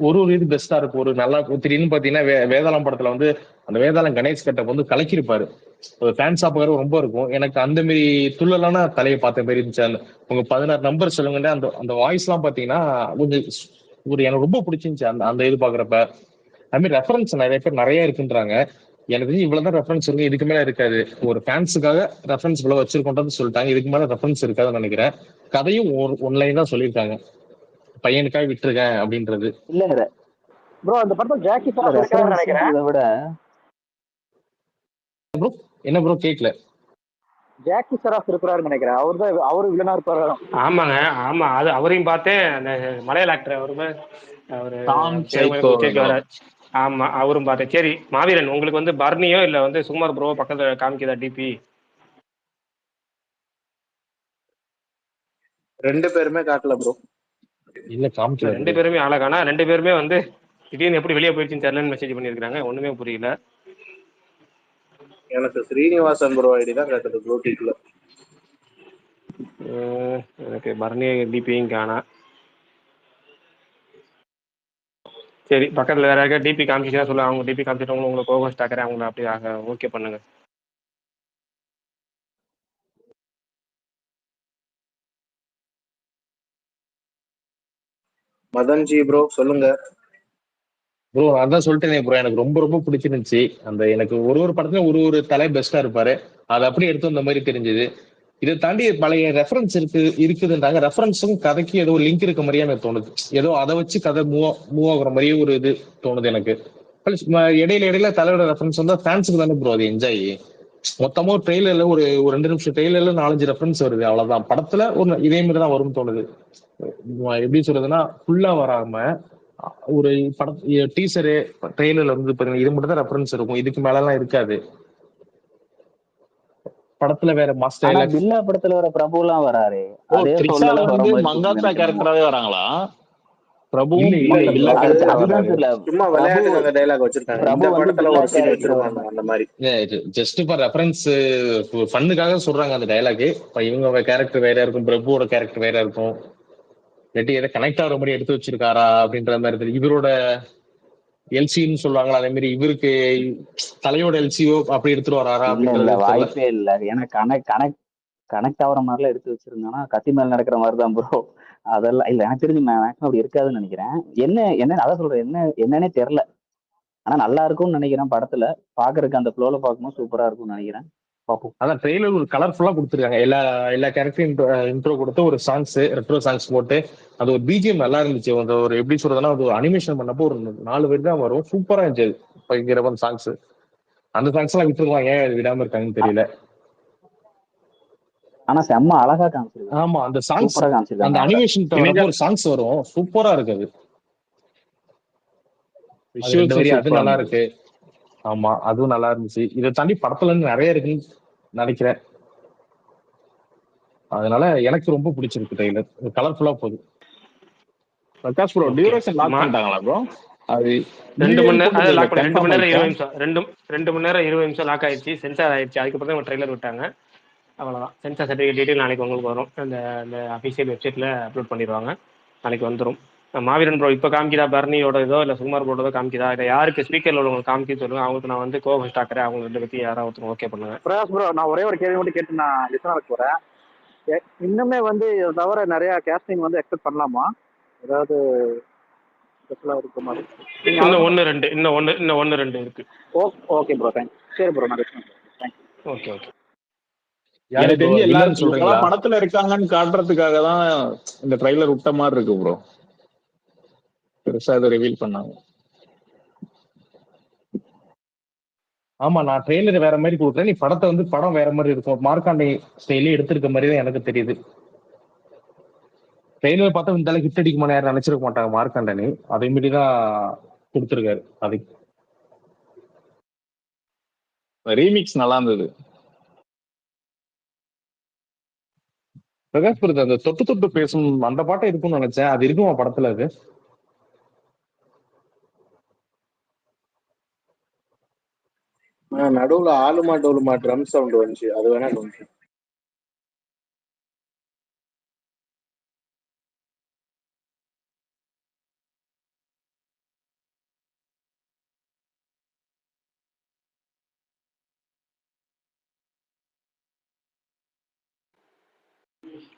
ஒரு இது பெஸ்டா இருக்கும். ஒரு நல்லா திடீர்னு பாத்தீங்கன்னா வேதாளம் படத்துல வந்து அந்த வேதாளம் கணேஷ் கட்டப் வந்து கலக்கிருப்பாரு. ஒரு ஃபேன்ஸா பாக்குறது ரொம்ப இருக்கும். எனக்கு அந்த மாதிரி துள்ளலான தலையை பார்த்த மாதிரி இருந்துச்சு. அந்த உங்க 16 நம்பர் சொல்லுங்க, அந்த அந்த வாய்ஸ் எல்லாம் பாத்தீங்கன்னா கொஞ்சம் எனக்கு ரொம்ப பிடிச்சிருந்துச்சு. அந்த இது பாக்குறப்ப அது மாதிரி ரெஃபரன்ஸ் நிறைய பேர் நிறைய இருக்குன்றாங்க. எனக்கு தெரிஞ்சு இவ்வளவுதான் ரெஃபரன்ஸ் இருக்கு, இதுக்கு மேல இருக்காது. ஒரு ஃபேன்ஸுக்காக ரெஃபரன்ஸ் இவ்வளவு வச்சிருக்கோம்னு சொல்லிட்டாங்க, இதுக்கு மேல ரெஃபரன்ஸ் இருக்காதுன்னு நினைக்கிறேன். கதையும் ஒன்லைன் தான் சொல்லியிருக்காங்க, பையனுக்காக விட்டுருக்கேன் அப்படின்றது. இல்ல ப்ரோ, அந்த படத்துல ஜாக்கி சார் நினைக்கிறேன். விட ப்ரோ என்ன ப்ரோ கேட்கல. ஜாக்கி சராஃப் இருக்கிறாருன்னு நினைக்கிறேன். அவரு வில்லனா இருப்பாரு. ஆமாங்க, ஆமா, அது அவரையும் பார்த்தேன். அந்த மலையாள ஆக்டர் அவருமே, அவரு ஆமா அவரும் பார்த்தேன். சரி மாவீரன், உங்களுக்கு வந்து பர்னியோ இல்ல வந்து சுகுமார் ப்ரோ பக்கத்துல காமிக்குதா டிபி? ரெண்டு பேருமே காட்டல ப்ரோ. இல்ல காமிக்கல. ரெண்டு பேருமே அழகானா, ரெண்டு பேருமே வந்து திடீர்னு எப்படி வெளியே போயிடுச்சுன்னு தெரியலன்னு மெசேஜ் பண்ணியிருக்காங்க. ஒண்ணுமே புரியல எனக்கு. ஸ்ரீனிவாசன் ப்ரோ ஐடி தான் காட்டுது ப்ளூ டிக்ல. எனக்கு பர்னி டிபியும் காணா. சரி, பக்கத்துல வேற யாருக்கா டிபி காமிச்சிச்சா சொல்ல, அவங்க டிபி காமிச்சிட்டவங்க உங்களை கோகோஸ்ட் ஆக்குறேன், அவங்க அப்படியே ஓகே பண்ணுங்க. மதன்ஜி ப்ரோ சொல்லுங்க. ப்ரோ அதான் சொல்லிட்டேனே ப்ரோ, எனக்கு ரொம்ப ரொம்ப பிடிச்சிருந்துச்சு. அந்த எனக்கு ஒரு படத்துல ஒரு தலை பெஸ்டா இருப்பாரு, அதை அப்படியே எடுத்து வந்த மாதிரி தெரிஞ்சது. இதை தாண்டி பழைய ரெஃபரன்ஸ் இருக்குதுன்றாங்க. ரெஃபரன்ஸும் கதைக்கு ஏதோ லிங்க் இருக்க மாதிரியே எனக்கு தோணுது. ஏதோ அதை வச்சு கதை மூவ் ஆகுற மாதிரியே ஒரு இது தோணுது எனக்கு. இடையில தலையோட ரெஃபரன்ஸ் வந்தா ஃபேன்ஸுக்கு தானே ப்ரோ அது என்ஜாய். மொத்தமா ட்ரெயிலர்ல ஒரு 2 நிமிஷம் ட்ரெயிலர்ல 4-5 ரெஃபரன்ஸ் வருது, அவ்வளவுதான். படத்துல ஒரு இதே மாதிரி தான் வரும்னு தோணுது. எப்படி சொல்றதுன்னா ஃபுல்லா வராம ஒரு படம் டீசரு ட்ரெயிலர்ல வந்து பாருங்க, இது மட்டும் தான் ரெஃபரன்ஸ் இருக்கும், இதுக்கு மேல எல்லாம் இருக்காது. படத்துல வேற மாஸ்டர் பில்லா படத்துல வர பிரபு எல்லாம் வராரு. மங்காத்தா கேரக்டராவே வராங்களா? பிரபுவும் இல்ல இல்ல வில்லா ப்ரோ கேரக்டர்ல அதுதான் வர்றாரு. தெரியல. சும்மா பிரபு விளையாட்டுக்காக டைலாக் வச்சிருக்காங்க. பிரபு இந்த வந்து படத்துல வில்லா ஒரு சீன் கேரக்டர் வர வச்சிருப்பாங்க அந்த மாதிரி. ஜஸ்ட் ஃபார் ரெஃபரன்ஸ் ஃபன்னுக்காக சொல்றாங்க அந்த டைலாக். இப்ப இவங்க கேரக்டர் வேற இருக்கும், பிரபுவோட கேரக்டர் வேற இருக்கும், இல்லாட்டி எதை கனெக்ட் ஆகிற மாதிரி எடுத்து வச்சிருக்காரா அப்படின்ற மாதிரி தெரியும். இவரோட எல்சின்னு சொல்லுவாங்களா, அதே மாதிரி இவருக்கு தலையோட எல்சியோ அப்படி எடுத்துட்டு வராரா இல்ல இல்ல அப்படின்றது தெரியல. வாய்ப்பே இல்ல. ஏன்னா கனெக்ட் கனெக்ட் கனெக்ட் ஆகுற மாதிரிலாம் எடுத்து வச்சிருந்தானா கத்தி மேல நடக்கிற மாதிரி தான் ப்ரோ. அதெல்லாம் இல்ல, எனக்கு தெரிஞ்சு மேக்ஸிமம் அப்படி இருக்காதுன்னு நினைக்கிறேன். என்ன அதான் சொல்றேன், என்னன்னே தெரியல. ஆனா நல்லா இருக்கும்னு நினைக்கிறேன். படத்துல பாக்குறதுக்கு அந்த ஃப்ளோல பார்க்கும்போது சூப்பரா இருக்கும்னு நினைக்கிறேன். பார்ப்போம். அதான் ட்ரெயிலர் ஒரு கலர்ஃபுல்லா கொடுத்துருக்காங்க. எல்லா கேரக்டரும் இன்ட்ரோ கொடுத்து ஒரு சாங்ஸ், ரெட்ரோ சாங்ஸ் போட்டு அது ஒரு பிஜிஎம் நல்லா இருந்துச்சு. அந்த ஒரு எப்படி சொல்றதுன்னா, அது ஒரு அனிமேஷன் பண்ணப்போ ஒரு 4 பேர் தான் வரும், சூப்பரா இருந்துச்சு. பயங்கரமான சாங்ஸ். அந்த சாங்ஸ் எல்லாம் விட்டுருவாங்க, ஏன் விடாம இருக்காங்கன்னு தெரியல. ஆனா செம்ம அழகா காமிச்சிருக்காங்க. ஆமா, அந்த சாங்ஸ், சூப்பரா அந்த காமிச்சிருக்காங்க. அனிமேஷன் வரப்போ ஒரு சாங்ஸ் வரும், சூப்பரா இருக்கு. அது 2 வரி அது நல்லா இருக்கு. ஆமா, அதுவும் நல்லா இருந்துச்சு. இதை தாண்டி படத்துல இருந்து நிறைய இருக்குன்னு நினைக்கிறேன். அதனால எனக்கு ரொம்ப பிடிச்சிருக்கு ட்ரெய்லர். கலர்ஃபுல்லா போகுது. பிரகாஷ் ப்ரோ டியூரேஷன் லாக் பண்ணிட்டாங்களா ப்ரோ? அது 2 மணி நேரம், அதான் லாக் பண்ணி 2 கன்ஃபார்ம் மணி நேரம் ஆயிடுச்சா? 20 நிமிஷம் 2 மணி நேரம் 20 நிமிஷம் லாக் ஆயிடுச்சு. சென்சார் ஆயிடுச்சு. அதுக்கப்புறம் தான் ட்ரெய்லர் விட்டாங்க. அவ்வளோதான். சென்சார் சர்டிஃபிகேட் டீட்டெயில் நாளைக்கு உங்களுக்கு வரும். அந்த அந்த அஃபிஷியல் வெப்சைட்டில் அப்லோட் பண்ணிடுவாங்க. நாளைக்கு வந்துடும். மாவீரன் ப்ரோ இப்போ காமிக்குதா பர்னியோட இதோ இல்லை சுகுமார் ப்ரோட காமிக்குதா, இல்லை யாருக்கு ஸ்பீக்கரில் உள்ளவங்களுக்கு காமிக்குன்னு சொல்லுங்க. அவங்களுக்கு நான் வந்து கோஹோஸ்ட் ஆக்குறேன். அவங்க 2 பற்றி யாராவது ஒருத்தர் ஓகே பண்ணுங்க. பிரகாஷ் ப்ரோ, நான் ஒரே ஒரு கேள்வி மட்டும் கேட்டு நான் லிசனருக்கு போறேன். இன்னுமே வந்து இதை தவிர நிறைய கேஸ்டிங் வந்து எக்ஸ்பெக்ட் பண்ணலாமா? ஏதாவது ஸ்பெஷலா இருக்க மாதிரி இன்னும் 1 2 இருக்கு. Okay bro, thanks. சரி ப்ரோ, நான் லிசன் பண்றேன். தேங்க்ஸ். Okay okay. எனக்கு தெரிஞ்சு எல்லாரும் சொல்றீங்களா? இவங்கெல்லாம் படத்துல இருக்காங்கன்னு காட்டுறதுக்காக தான் இந்த ட்ரைலர் விட்ட மாதிரி இருக்கு ப்ரோ. பெருசா இதை ரிவீல் பண்ணாங்க. ஆமா, நான் ட்ரெய்லர் வேற மாதிரி கொடுக்குறேன், நீ படத்தை வந்து படம் வேற மாதிரி இருக்கும். மார்க்காண்டி ஸ்டைலே எடுத்திருக்க மாதிரி தான் எனக்கு தெரியுது. ட்ரெய்லர் பார்த்தா இந்த அளவுக்கு ஹிட் அடிக்குமா யாரும் நினைச்சிருக்க மாட்டாங்க மார்க்காண்டனி. அதே மாதிரி தான் கொடுத்துருக்காரு. அது ரீமிக்ஸ் நல்லா இருந்தது. பிரகாஷ் பிரதர் அந்த தொட்டு தொட்டு பேசும் அந்த பாட்டை இருக்கும்னு நினைச்சேன். அது இருக்குமா படத்துல? அது நடுவுல ஆளுமா டோலுமா ட்ரம் சவுண்ட் வந்துச்சு, அது வேணா கொஞ்சம்.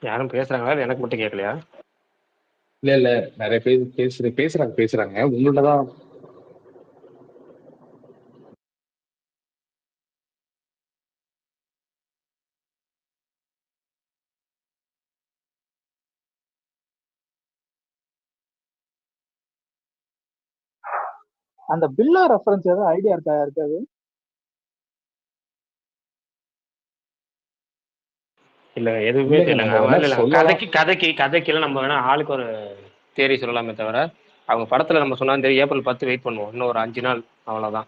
யாரும் பேசுறாங்களா? எனக்கு மட்டும் கேட்கலையா? இல்ல நிறைய பேர் பேசுறாங்க உங்கள்ட்ட தான். அந்த பில்லா ரெஃபரன்ஸ் ஏதாவது ஐடியா இருக்காது? இல்ல எதுவுமே தெரியலங்க. கதைக்கெல்லாம் நம்ம வேணா ஆளுக்கு ஒரு தேரி சொல்லலாமே தவிர, அவங்க படத்துல நம்ம சொன்னா தெரியும். ஏப்ரல் 10 வெயிட் பண்ணுவோம். இன்னும் ஒரு 5 நாள், அவ்வளவுதான்.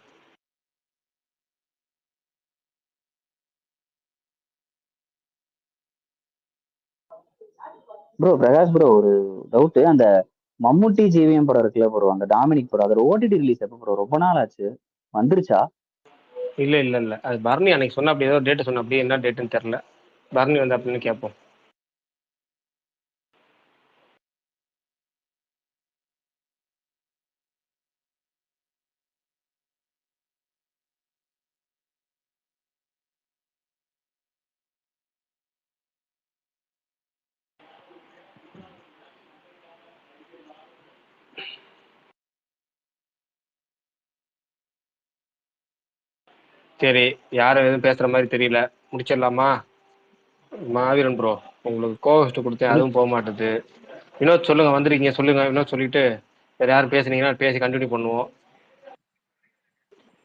ப்ரோ பிரகாஷ் ப்ரோ, ஒரு டவுட். அந்த மம்முட்டி ஜிவிஎம் படம் இருக்குல்ல ப்ரோ, அந்த டாமினிக் படம், அதோட ஓடிடி ரிலீஸ் எப்போ ப்ரோ? ரொம்ப நாள் ஆச்சு, வந்துருச்சா? இல்ல அது பர்னி அன்னைக்கு சொன்ன, அப்படி ஏதோ டேட் சொன்ன, அப்படி என்ன டேட்டுன்னு தெரியல. பர்னி வந்து அப்படின்னு கேட்போம். சரி, யாரும் எதுவும் பேசுற மாதிரி தெரியல, முடிச்சிடலாமா? மாவீரன் ப்ரோ, உங்களுக்கு கோஹோஸ்ட் கொடுத்தேன், அதுவும் போக மாட்டேது. வினோத் சொல்லுங்க, வந்திருக்கீங்க சொல்லுங்க. வினோத் சொல்லிட்டு வேற யாரும் பேசுனீங்கன்னா பேசி கண்டினியூ பண்ணுவோம்.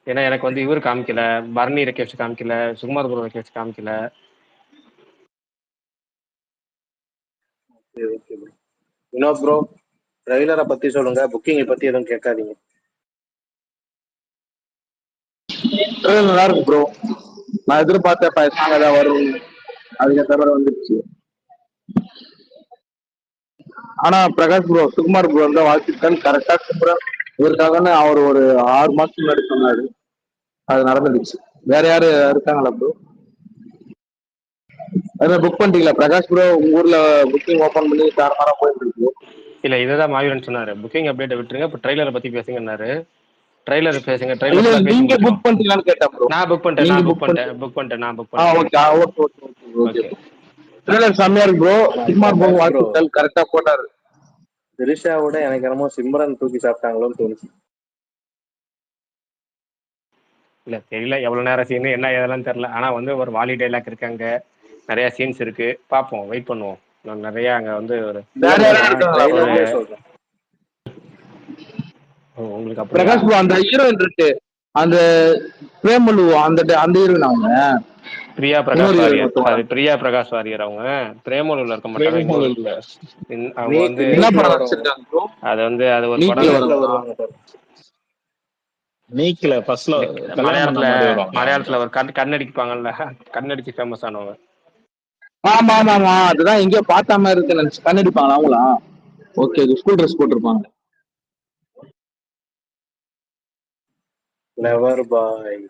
ஏன்னா எனக்கு வந்து இவர் காமிக்கல, பர்னி ரெக்வெஸ்ட் காமிக்கல, சுகுமார் ப்ரோ ரெக்வெஸ்ட் காமிக்கல. வினோத் ப்ரோ, ட்ரைலரை பத்தி சொல்லுங்க, புக்கிங்கை பத்தி எதுவும் கேட்காதீங்க. நல்லா இருக்கு ப்ரோ. நான் எதிர்பார்த்த சாங் ஏதாவது வரும், அதுக்கு தவிர வந்துருச்சு. ஆனா பிரகாஷ் ப்ரோ, சுகுமார் ப்ரோ வந்து வாழ்த்துக்கள். கரெக்டா சிம்ரன் இவருக்காகன்னு அவர் ஒரு 6 மாசத்துக்கு முன்னாடி சொன்னாரு, அது நடந்துடுச்சு. வேற யாரு இருக்காங்களா ப்ரோ? அதான் புக் பண்ணிட்டீங்களா பிரகாஷ் ப்ரோ? உங்க ஊர்ல புக்கிங் ஓபன் பண்ணி தாரமாரா போயிட்டு இருக்கு. இல்ல இதுதான் மாவீரன் சொன்னாரு, புக்கிங் அப்டேட்டை விட்டுருங்க, இப்போ ட்ரெய்லரை பத்தி பேசுங்கன்னாரு. ட்ரெய்லர் பேசுங்க, ட்ரெய்லர் இல்ல ஃபுல்லா பேசி நீங்க முடிச்சிடும். புக் பண்ணிட்டீங்களான்னு கேட்டேன் ப்ரோ. நான் புக் பண்ணிட்டேன், நீங்க நான் புக் புக் பண்ணிட்டேன், பண்ணி புக் பண்ணிட்டேன், நான் புக் பண்ணிட்டேன். Okay okay okay okay okay. Bro. Trailer செம்மையா இருக்கு ப்ரோ. ஆனா சுகுமார் ப்ரோ பிரகாஷ் ப்ரோ, வாழ்த்துக்கள். கரெக்டா போட்டாரு. திரிஷாவோட எனக்கு என்னமோ சிம்ரன் தூக்கி சாப்பிட்டாங்களோன்னு தோணுச்சு. இல்ல தெரியல எவ்வளவு நேரம் சீன் என்ன ஏதெல்லாம் தெரியல. ஆனா வந்து ஒரு வாலி டைலாக் இருக்காங்க, நிறைய சீன்ஸ் இருக்கு, பார்ப்போம், வெயிட் பண்ணுவோம். நான் நிறைய அங்க வந்து ஒரு வேற இல்ல ப்ரோ, யாரும் நான் இருக்காங்களா ப்ரோ? ட்ரைலர்லயே சொல்றேன். உங்களுக்கு அப்படியா? பிரகாஷ் ப்ரோ அந்த ஹீரோயின் இருக்கு, அந்த பிரேமலு, அந்த ஹீரோயின் அவங்க பிரியா பிரகாஷ் இன்னொரு ஹீரோயின் வாரியர், ஒருத்தவங்க சாரி வராங்க. பிரியா பிரகாஷ் வாரியர். அவங்க பிரேமலூர்ல இருக்க மாட்டாங்க, பிரேமலூர் இன்னொரு இல்ல. அவங்க வந்து என்ன நீட்ல படம் வரவங்க, நடிச்சிருக்காங்க ப்ரோ? அது வந்து அது ஒரு நீட்ல படம். நீட்ல வரவங்களா? வருவாங்க பாரு. நீக்கல ஃபர்ஸ்ட்ல இந்த கல்யாணம் பண்ண மலையாளத்துல மாதிரி வருவாங்க அவங்க. மலையாளத்துல ஒரு கண்ணடிப்பாங்கல்ல, கண்ணடிச்சு ஃபேமஸ் ஆனவங்க. ஆமா ஆமா ஆமா, அதுதான் எங்கேயோ பார்த்த மாதிரி இருக்கு நினைச்சு. கண்ணடிப்பாங்களா அவங்களா? ஓகே, ஸ்கூல் ட்ரெஸ் போட்டிருப்பாங்க. நெவர் பாய்.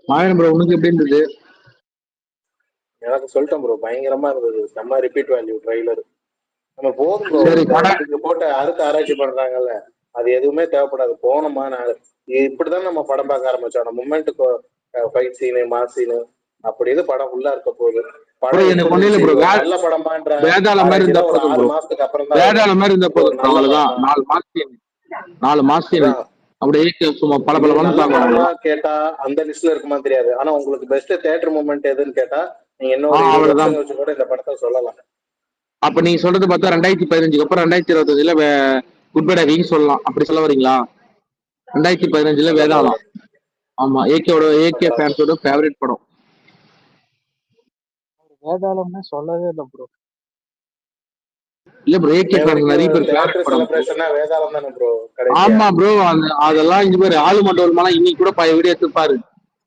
மாயன் ப்ரோ உனக்கு எப்படி இருந்தது? எனக்கு சொல்லிட்டேன் ப்ரோ, பயங்கரமா இருந்தது. செம்ம ரிப்பீட் வேல்யூ ட்ரைலர். நம்ம போதும் ப்ரோ, சரி இந்த படம். இதுக்கு போட்டு அடுத்த ஆராய்ச்சி பண்றாங்கல்ல, அது எதுவுமே தேவைப்படாது. போனோமா, நான் இப்படிதான் நம்ம படம் பார்க்க ஆரம்பிச்சோம். நம்ம மூமெண்ட்டுக்கு ஃபைட் சீனு, மாஸ் சீனு, அப்படி இது படம் ஃபுல்லா இருக்க போகுது. ப்ரோ படம் எப்படி எனக்கு ஒண்ணு இல்ல இருந்துச்சு, ப்ரோ, ஒரு நல்ல படமான்ற வேதாள மாதிரி இருந்தா ஆராய்ச்சிலாம் ஒரு போதும் 6 ப்ரோ. மாசத்துக்கு அப்புறம் தான் வரும். வேதாள மாதிரி இருந்தா ஒரு போதும் ப்ரோ, நல்ல அவ்வளவுதான். படமா 4 மாசம் அதான். அப்படியே சும்மா பல இது பலன்னு நல்ல பார்க்கலாம் படமா அவ்வளவுதான். கேட்டா அந்த லிஸ்ட்ல இருக்குமா தெரியாது. ஆனா உங்களுக்கு பெஸ்ட் தியேட்டர் மூமெண்ட் எதுன்னு கேட்டா, நீங்க இன்னும் ஒரு 20 அவ்வளவுதான். வருஷம் கழிச்சு கூட இந்த படத்தை சொல்லலாம். அப்ப நீங்க சொல்றது பார்த்தா 2015 அப்புறம் 2025 குட் பை டாக்கிங் சொல்லலாம். அப்படி சொல்ல வரீங்களா? 2015 அந்த மாதிரி வேதாளம். தான். ஆமா, ஏகே அப்புறம் ஃபேன்ஸோட ஃபேவரட் படம். வேதாளம்னு சொல்லவே இல்லை ப்ரோ. இல்ல ப்ரோ, ஏகே இன்னை ஃபேன்ஸ் நிறைய வரைக்கும் பேர் ஃபேவரட் தியேட்டர் படம் ப்ரோ. செலிப்ரேஷனா வேதாளம் தானே ப்ரோ கடைசியா. ஆமா ப்ரோ, அதெல்லாம் இங்க பேரு ஆளு மண்டபம் இன்னைக்கு கூட வீடியோ எடுத்துப்பாரு.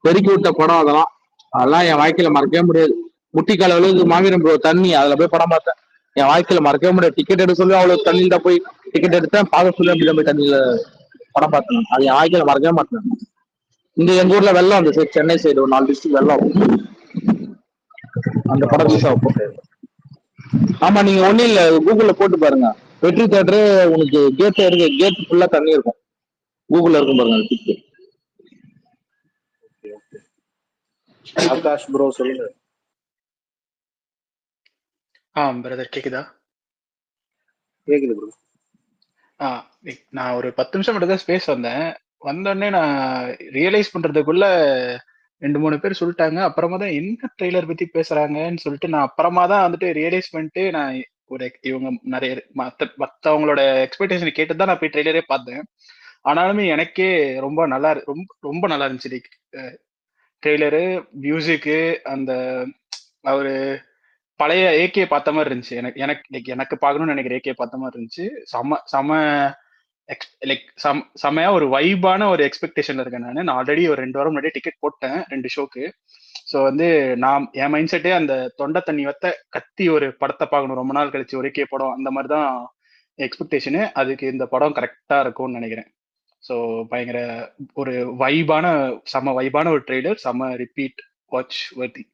பெருக்கி விட்ட படம் அதெல்லாம். அதெல்லாம் என் வாழ்க்கையில மறக்கவே முடியாது. முட்டிக்கால அளவுக்கு மாவீரன் ப்ரோ தண்ணி, அதுல போய் படம் பார்த்தேன். என் வாழ்க்கையில மறக்கவே முடியாது. டிக்கெட் எடுக்க சொல்லி அவ்வளவு தண்ணியில போய் டிக்கெட் எடுத்தேன். பார்க்க சொல்லி அப்படி போய் தண்ணியில படம் பார்த்தேன். அது என் வாழ்க்கையில மறக்கவே மாட்டேன். இங்க எங்க ஊர்ல வெள்ளம் வந்து சைடு, சென்னை சைடு ஒரு 4 டிஸ்ட்ரிக்ட் வெள்ளம். அந்த படம் ஆமா ரிலீஸ் ஆமா, அந்த ஆகும். சைடு. ஆமா, நீங்க ஒண்ணும் இல்ல, கூகுள்ல போட்டு பாருங்க. வெற்றி தேட்டரு உனக்கு கேட் இருக்கு, கேட் ஃபுல்லா தண்ணி இருக்கும். கூகுள்ல இருக்கும் பாருங்க அது picture. ஆகாஷ் ப்ரோ சொல்லுங்க. பிரதர் கேக்குதா? கேக்குது ப்ரோ. ஆ நான் ஒரு 10 நிமிஷம் மட்டும் தான் ஸ்பேஸ் வந்தேன். வந்தோடனே நான் ரியலைஸ் பண்றதுக்குள்ள 2-3 பேர் சொல்லிட்டாங்க. அப்புறமா தான் என்ன ட்ரெய்லர் பத்தி பேசுறாங்கன்னு சொல்லிட்டு நான் அப்புறமா தான் வந்துட்டு ரியலைஸ் பண்ணிட்டு நான் இவங்க நிறைய மத்தவங்களோட எக்ஸ்பெக்டேஷன் கேட்டு தான் நான் போய் ட்ரெய்லரே பார்த்தேன். ஆனாலுமே எனக்கே ரொம்ப நல்லா ரொம்ப ரொம்ப நல்லா இருந்துச்சு. ட்ரெய்லரு, மியூசிக்கு, அந்த அவரு பழைய ஏகே பார்த்த மாதிரி இருந்துச்சு. எனக்கு எனக்கு like எனக்கு பார்க்கணும்னு நினைக்கிற ஏகே பார்த்த மாதிரி இருந்துச்சு. செம செம செமையா ஒரு வைபான ஒரு எக்ஸ்பெக்டேஷன்ல இருக்கேன். நான் ஆல்ரெடி ஒரு 2 வாரம் முன்னாடி டிக்கெட் போட்டேன் 2 ஷோக்கு. ஸோ வந்து நான் என் மைண்ட் செட்டே அந்த தொண்டை தண்ணி வத்த கத்தி ஒரு படத்தை பார்க்கணும் ரொம்ப நாள் கழிச்சு ஒரு ஏகே படம், அந்த மாதிரி தான் எக்ஸ்பெக்டேஷனு. அதுக்கு இந்த படம் கரெக்டா இருக்கும்னு நினைக்கிறேன். ஸோ பயங்கர ஒரு செம வைபான ஒரு ட்ரெய்லர், செம ரிப்பீட் வாட்ச் வர்த்தி.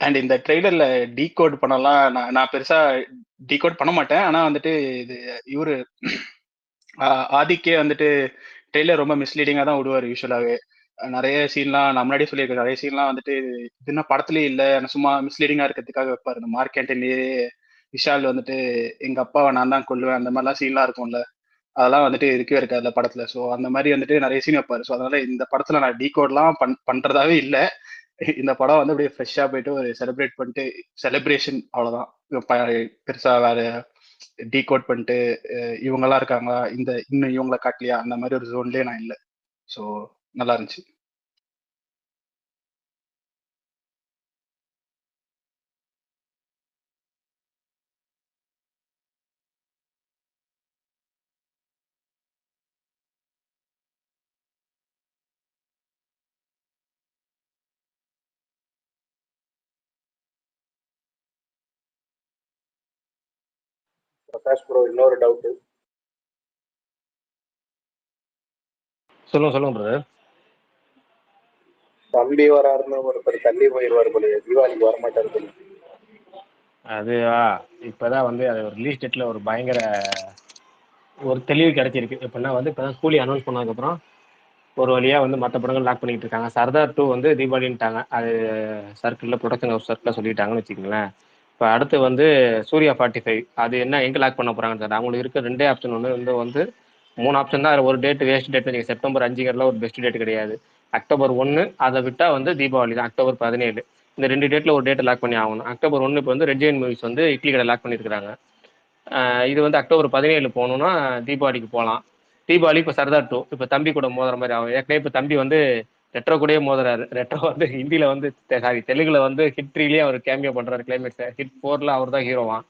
அண்ட் இந்த ட்ரெய்லர்ல டீகோட் பண்ணலாம், நான் பெருசா டீகோட் பண்ண மாட்டேன். ஆனா வந்துட்டு இது இவரு ஆதிக்கே வந்துட்டு ட்ரெய்லர் ரொம்ப மிஸ்லீடிங்கா தான் விடுவார் யூஸ்வலாவே. நிறைய சீன்லாம் நான் முன்னாடியே சொல்லியிருக்கேன், நிறைய சீன்லாம் வந்துட்டு இது என்ன படத்துலயே இல்லை, சும்மா மிஸ்லீடிங்கா இருக்கிறதுக்காக வைப்பாரு. இந்த மார்க் ஆண்டனிலேயே விஷால் வந்துட்டு எங்க அப்பாவை நான் தான் கொல்லுவேன், அந்த மாதிரிலாம் சீன்லாம் இருக்கும்ல, அதெல்லாம் வந்துட்டு இருக்கவே இருக்காது அந்த படத்துல. ஸோ அந்த மாதிரி வந்துட்டு நிறைய சீன் வைப்பாரு. ஸோ அதனால இந்த படத்துல நான் டீகோட்லாம் பண்றதாவே இல்லை. இந்த படம் வந்து அப்படியே ஃப்ரெஷ்ஷா போயிட்டு ஒரு செலிப்ரேட் பண்ணிட்டு செலிப்ரேஷன் அவ்வளவுதான். பெருசா வேற டீகோட் பண்ணிட்டு இவங்கெல்லாம் இருக்காங்களா, இன்னும் இவங்களை காட்டலையா, அந்த மாதிரி ஒரு ஜோன்லயே நான் இல்லை. ஸோ நல்லா இருந்துச்சு. பிரகாஷ் ப்ரோ இன்னொரு டவுட். சொல்லுங்க பிரதர். தம்பி வராருன்னு ஒருத்தர் தள்ளி போயிடுவார் போல, தீபாவளிக்கு வரமாட்டாரு போல. அது இப்பதான் வந்து அது ரிலீஸ் டேட்ல ஒரு பயங்கர ஒரு தெளிவு கிடைச்சிருக்கு. எப்படின்னா வந்து இப்பதான் கூலி அனௌன்ஸ் பண்ணதுக்கப்புறம் ஒரு வழியா வந்து மற்ற படங்கள் லாக் பண்ணிட்டு இருக்காங்க. சர்தார் 2 வந்து தீபாவளின்ட்டாங்க. அது சர்க்கிளில் ப்ரொடக்ஷன் ஹவுஸ் சர்க்கிளில் சொல்லிட்டாங்கன்னு வச்சுக்கோங்களேன். இப்போ அடுத்து வந்து சூர்யா 45 அது என்ன எங்கே லாக் பண்ண போகிறாங்கன்னு சார். அவங்களுக்கு இருக்க ரெண்டே ஆப்ஷன் வந்து 3 ஆப்ஷன் தான். அதில் ஒரு டேட் வேஸ்ட் டேட் நீங்கள் செப்டம்பர் 5 ஒரு பெஸ்ட் டேட் கிடையாது. அக்டோபர் 1 அதை விட்டால் வந்து தீபாவளி தான், அக்டோபர் 17. இந்த 2 டேட்டில் ஒரு டேட்டை லாக் பண்ணி ஆகணும். அக்டோபர் 1 இப்போ வந்து ரெட் ஜெயின் மூவிஸ் வந்து இட்லி கடை லாக் பண்ணியிருக்காங்க. இது வந்து அக்டோபர் 17 போகணுன்னா தீபாவளிக்கு போகலாம். தீபாவளி இப்போ சர்தார் 2 இப்போ தம்பி கூட மோதுற மாதிரி ஆகும். ஏற்கனவே இப்போ தம்பி வந்து ரெட்ரோ கூடயே மோதுறாரு. ரெட்ரோ வந்து ஹிந்தியில் வந்து தெலுங்குல வந்து ஹிட் 3லயே அவர் கேமியோ பண்ணுறாரு. கிளைமேக்ஸ் ஹிட் 4ல் அவர் தான் ஹீரோவான்.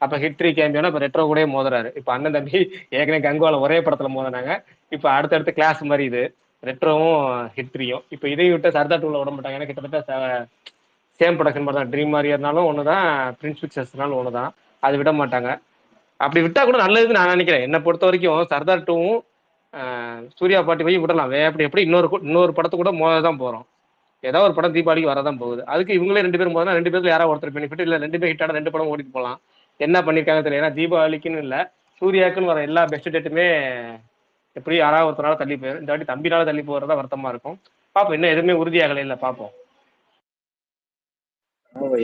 அப்போ ஹிட் 3 கேமியோனா இப்போ ரெட்ரோ கூடயே மோதுறாரு. இப்போ அண்ணன் தம்பி ஏற்கனவே கங்குவால ஒரே படத்தில் மோதினாங்க. இப்போ அடுத்தடுத்து கிளாஸ் மாதிரி இது ரெட்ரோவும் ஹிட் 3யும். இப்போ இதையும் விட்டு சர்தார் 2ல விட மாட்டாங்க. ஏன்னா கிட்டத்தட்ட சேம் ப்ரொடக்ஷன் மாதிரி தான். ட்ரீம் மாதிரி இருந்தாலும் ஒன்று தான், பிரின்ஸ் பிக்சர்ஸ்னாலும் ஒன்று தான். அது விட மாட்டாங்க. அப்படி விட்டா கூட நல்லதுன்னு நான் நினைக்கிறேன். என்னை பொறுத்த வரைக்கும் சர்தார் 2வும் சூர்யா 45 விடலாம். எப்படி இன்னொரு படத்தை கூட மோத தான் போகிறோம். ஏதாவது ஒரு படம் தீபாவளிக்கு வரதான் போகுது. அதுக்கு இவங்களே 2 பேரும் போதுனா 2 பேருக்கு யாராவது ஒருத்தர் பெனிஃபிட் இல்லை, 2 பேர் ஹிட்டான 2 படம் ஓடிட்டு போகலாம். என்ன பண்ணியிருக்காங்க தெரியல. ஏன்னா தீபாவளிக்குன்னு இல்லை, சூர்யாக்குன்னு வர எல்லா பெஸ்ட் டேட்டுமே எப்படி யாராவது ஒருத்தரால தள்ளி போயிடும். இந்த வாட்டி தம்பினால தள்ளி போகிறதா வருத்தமா இருக்கும். பார்ப்போம், இன்னும் எதுவுமே உறுதியாகலை. இல்லை பார்ப்போம்.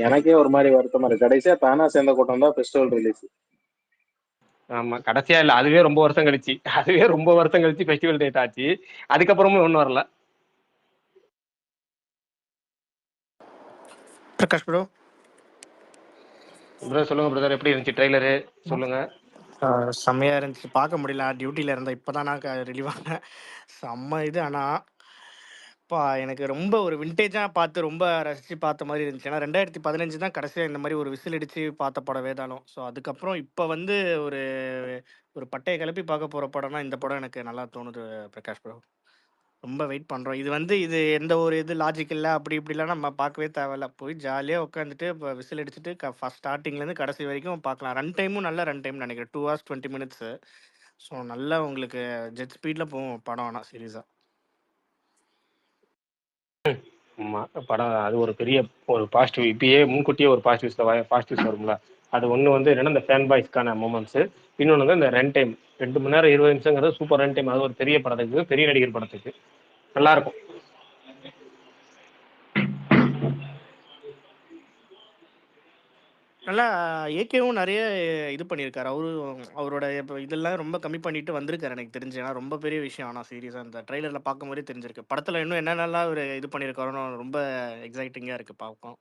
எனக்கே ஒரு மாதிரி வருத்தமா இருக்கு. கடைசியா தானா சேர்ந்த கூட்டம் தான் ஃபெஸ்டிவல் ரிலீஸ். ஆமா, கடைசியா இல்லை, அதுவே ரொம்ப வருஷம் கழிச்சு ஃபெஸ்டிவல் டேட் ஆச்சு. அதுக்கப்புறமும் ஒன்றும் வரல. பிரகாஷ் ப்ரோ சொல்லுங்க பிரதர், எப்படி இருந்துச்சு ட்ரெய்லரு? சொல்லுங்க. செம்மையாக இருந்துச்சு. பார்க்க முடியல, டியூட்டியில் இருந்தேன். இப்போ தான் நான் ரிலீவ் ஆனேன். செம்ம இது. ஆனால் எனக்கு ரொம்ப ஒரு விண்டேஜாக பார்த்து ரொம்ப ரசித்து பார்த்த மாதிரி இருந்துச்சு. ஏன்னா 2015 தான் கடைசியாக இந்த மாதிரி ஒரு விசில் அடித்து பார்த்த படம் வேதாளம். ஸோ அதுக்கப்புறம் இப்போ வந்து ஒரு ஒரு பட்டையை கிளப்பி பார்க்க போகிற படம்னா இந்த படம் எனக்கு நல்லா தோணுது பிரகாஷ் ப்ரோ. ரொம்ப வெயிட் பண்ணுறோம். இது எந்த ஒரு லாஜிக் இல்லை, அப்படி இப்படிலாம் நம்ம பார்க்கவே தேவையில்ல. போய் ஜாலியாக உட்காந்துட்டு இப்போ விசில் அடிச்சுட்டு ஃபஸ்ட் ஸ்டார்டிங்லேருந்து கடைசி வரைக்கும் பார்க்கலாம். ரன் டைமும் நல்ல ரன் டைம் நினைக்கிறேன், 2 hours 20 minutes. ஸோ நல்லா உங்களுக்கு ஜெட் ஸ்பீடில் போகும் படம். ஆனால் சீரியஸாக படம் அது ஒரு பெரிய ஒரு பாசிட்டிவ். இப்பயே முன்கூட்டியே ஒரு பாசிட்டிவ்ஸ் வரும்ல. அது ஒன்று வந்து என்னன்னா இந்த ஃபேன் பாய்ஸ்க்கான மூமெண்ட்ஸு. இன்னொன்று வந்து இந்த ரன் டைம் 2 மணி நேரம் 20 நிமிஷங்கிறது சூப்பர் ரன் டைம். அது ஒரு பெரிய படத்துக்கு, பெரிய நடிகர் படத்துக்கு நல்லா இருக்கும். நல்லா ஏகேவும் நிறைய இது பண்ணியிருக்காரு. அவரோட இப்போ இதெல்லாம் ரொம்ப கம்மி பண்ணிட்டு வந்திருக்காரு எனக்கு தெரிஞ்சு. ஏன்னா ரொம்ப பெரிய விஷயம். ஆனால் சீரியஸாக இந்த ட்ரெய்லரில் பார்க்கும்போதே தெரிஞ்சிருக்கு. படத்தில் இன்னும் என்னென்னலாம் ஒரு இது பண்ணியிருக்காருன்னு ரொம்ப எக்ஸைட்டிங்காக இருக்குது பார்ப்போம்.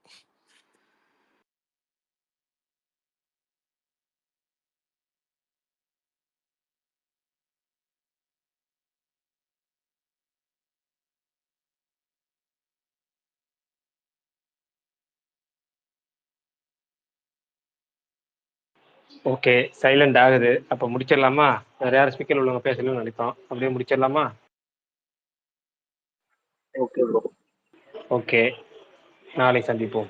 ஓகே, சைலண்ட் ஆகுது. அப்போ முடிச்சிடலாமா? வேற யாரும் ஸ்பீக்கர் உள்ளவங்க பேசணும்னு நினைப்போம். அப்படியே முடிச்சிடலாமா? Okay bro. ஓகே, நாளை சந்திப்போம்.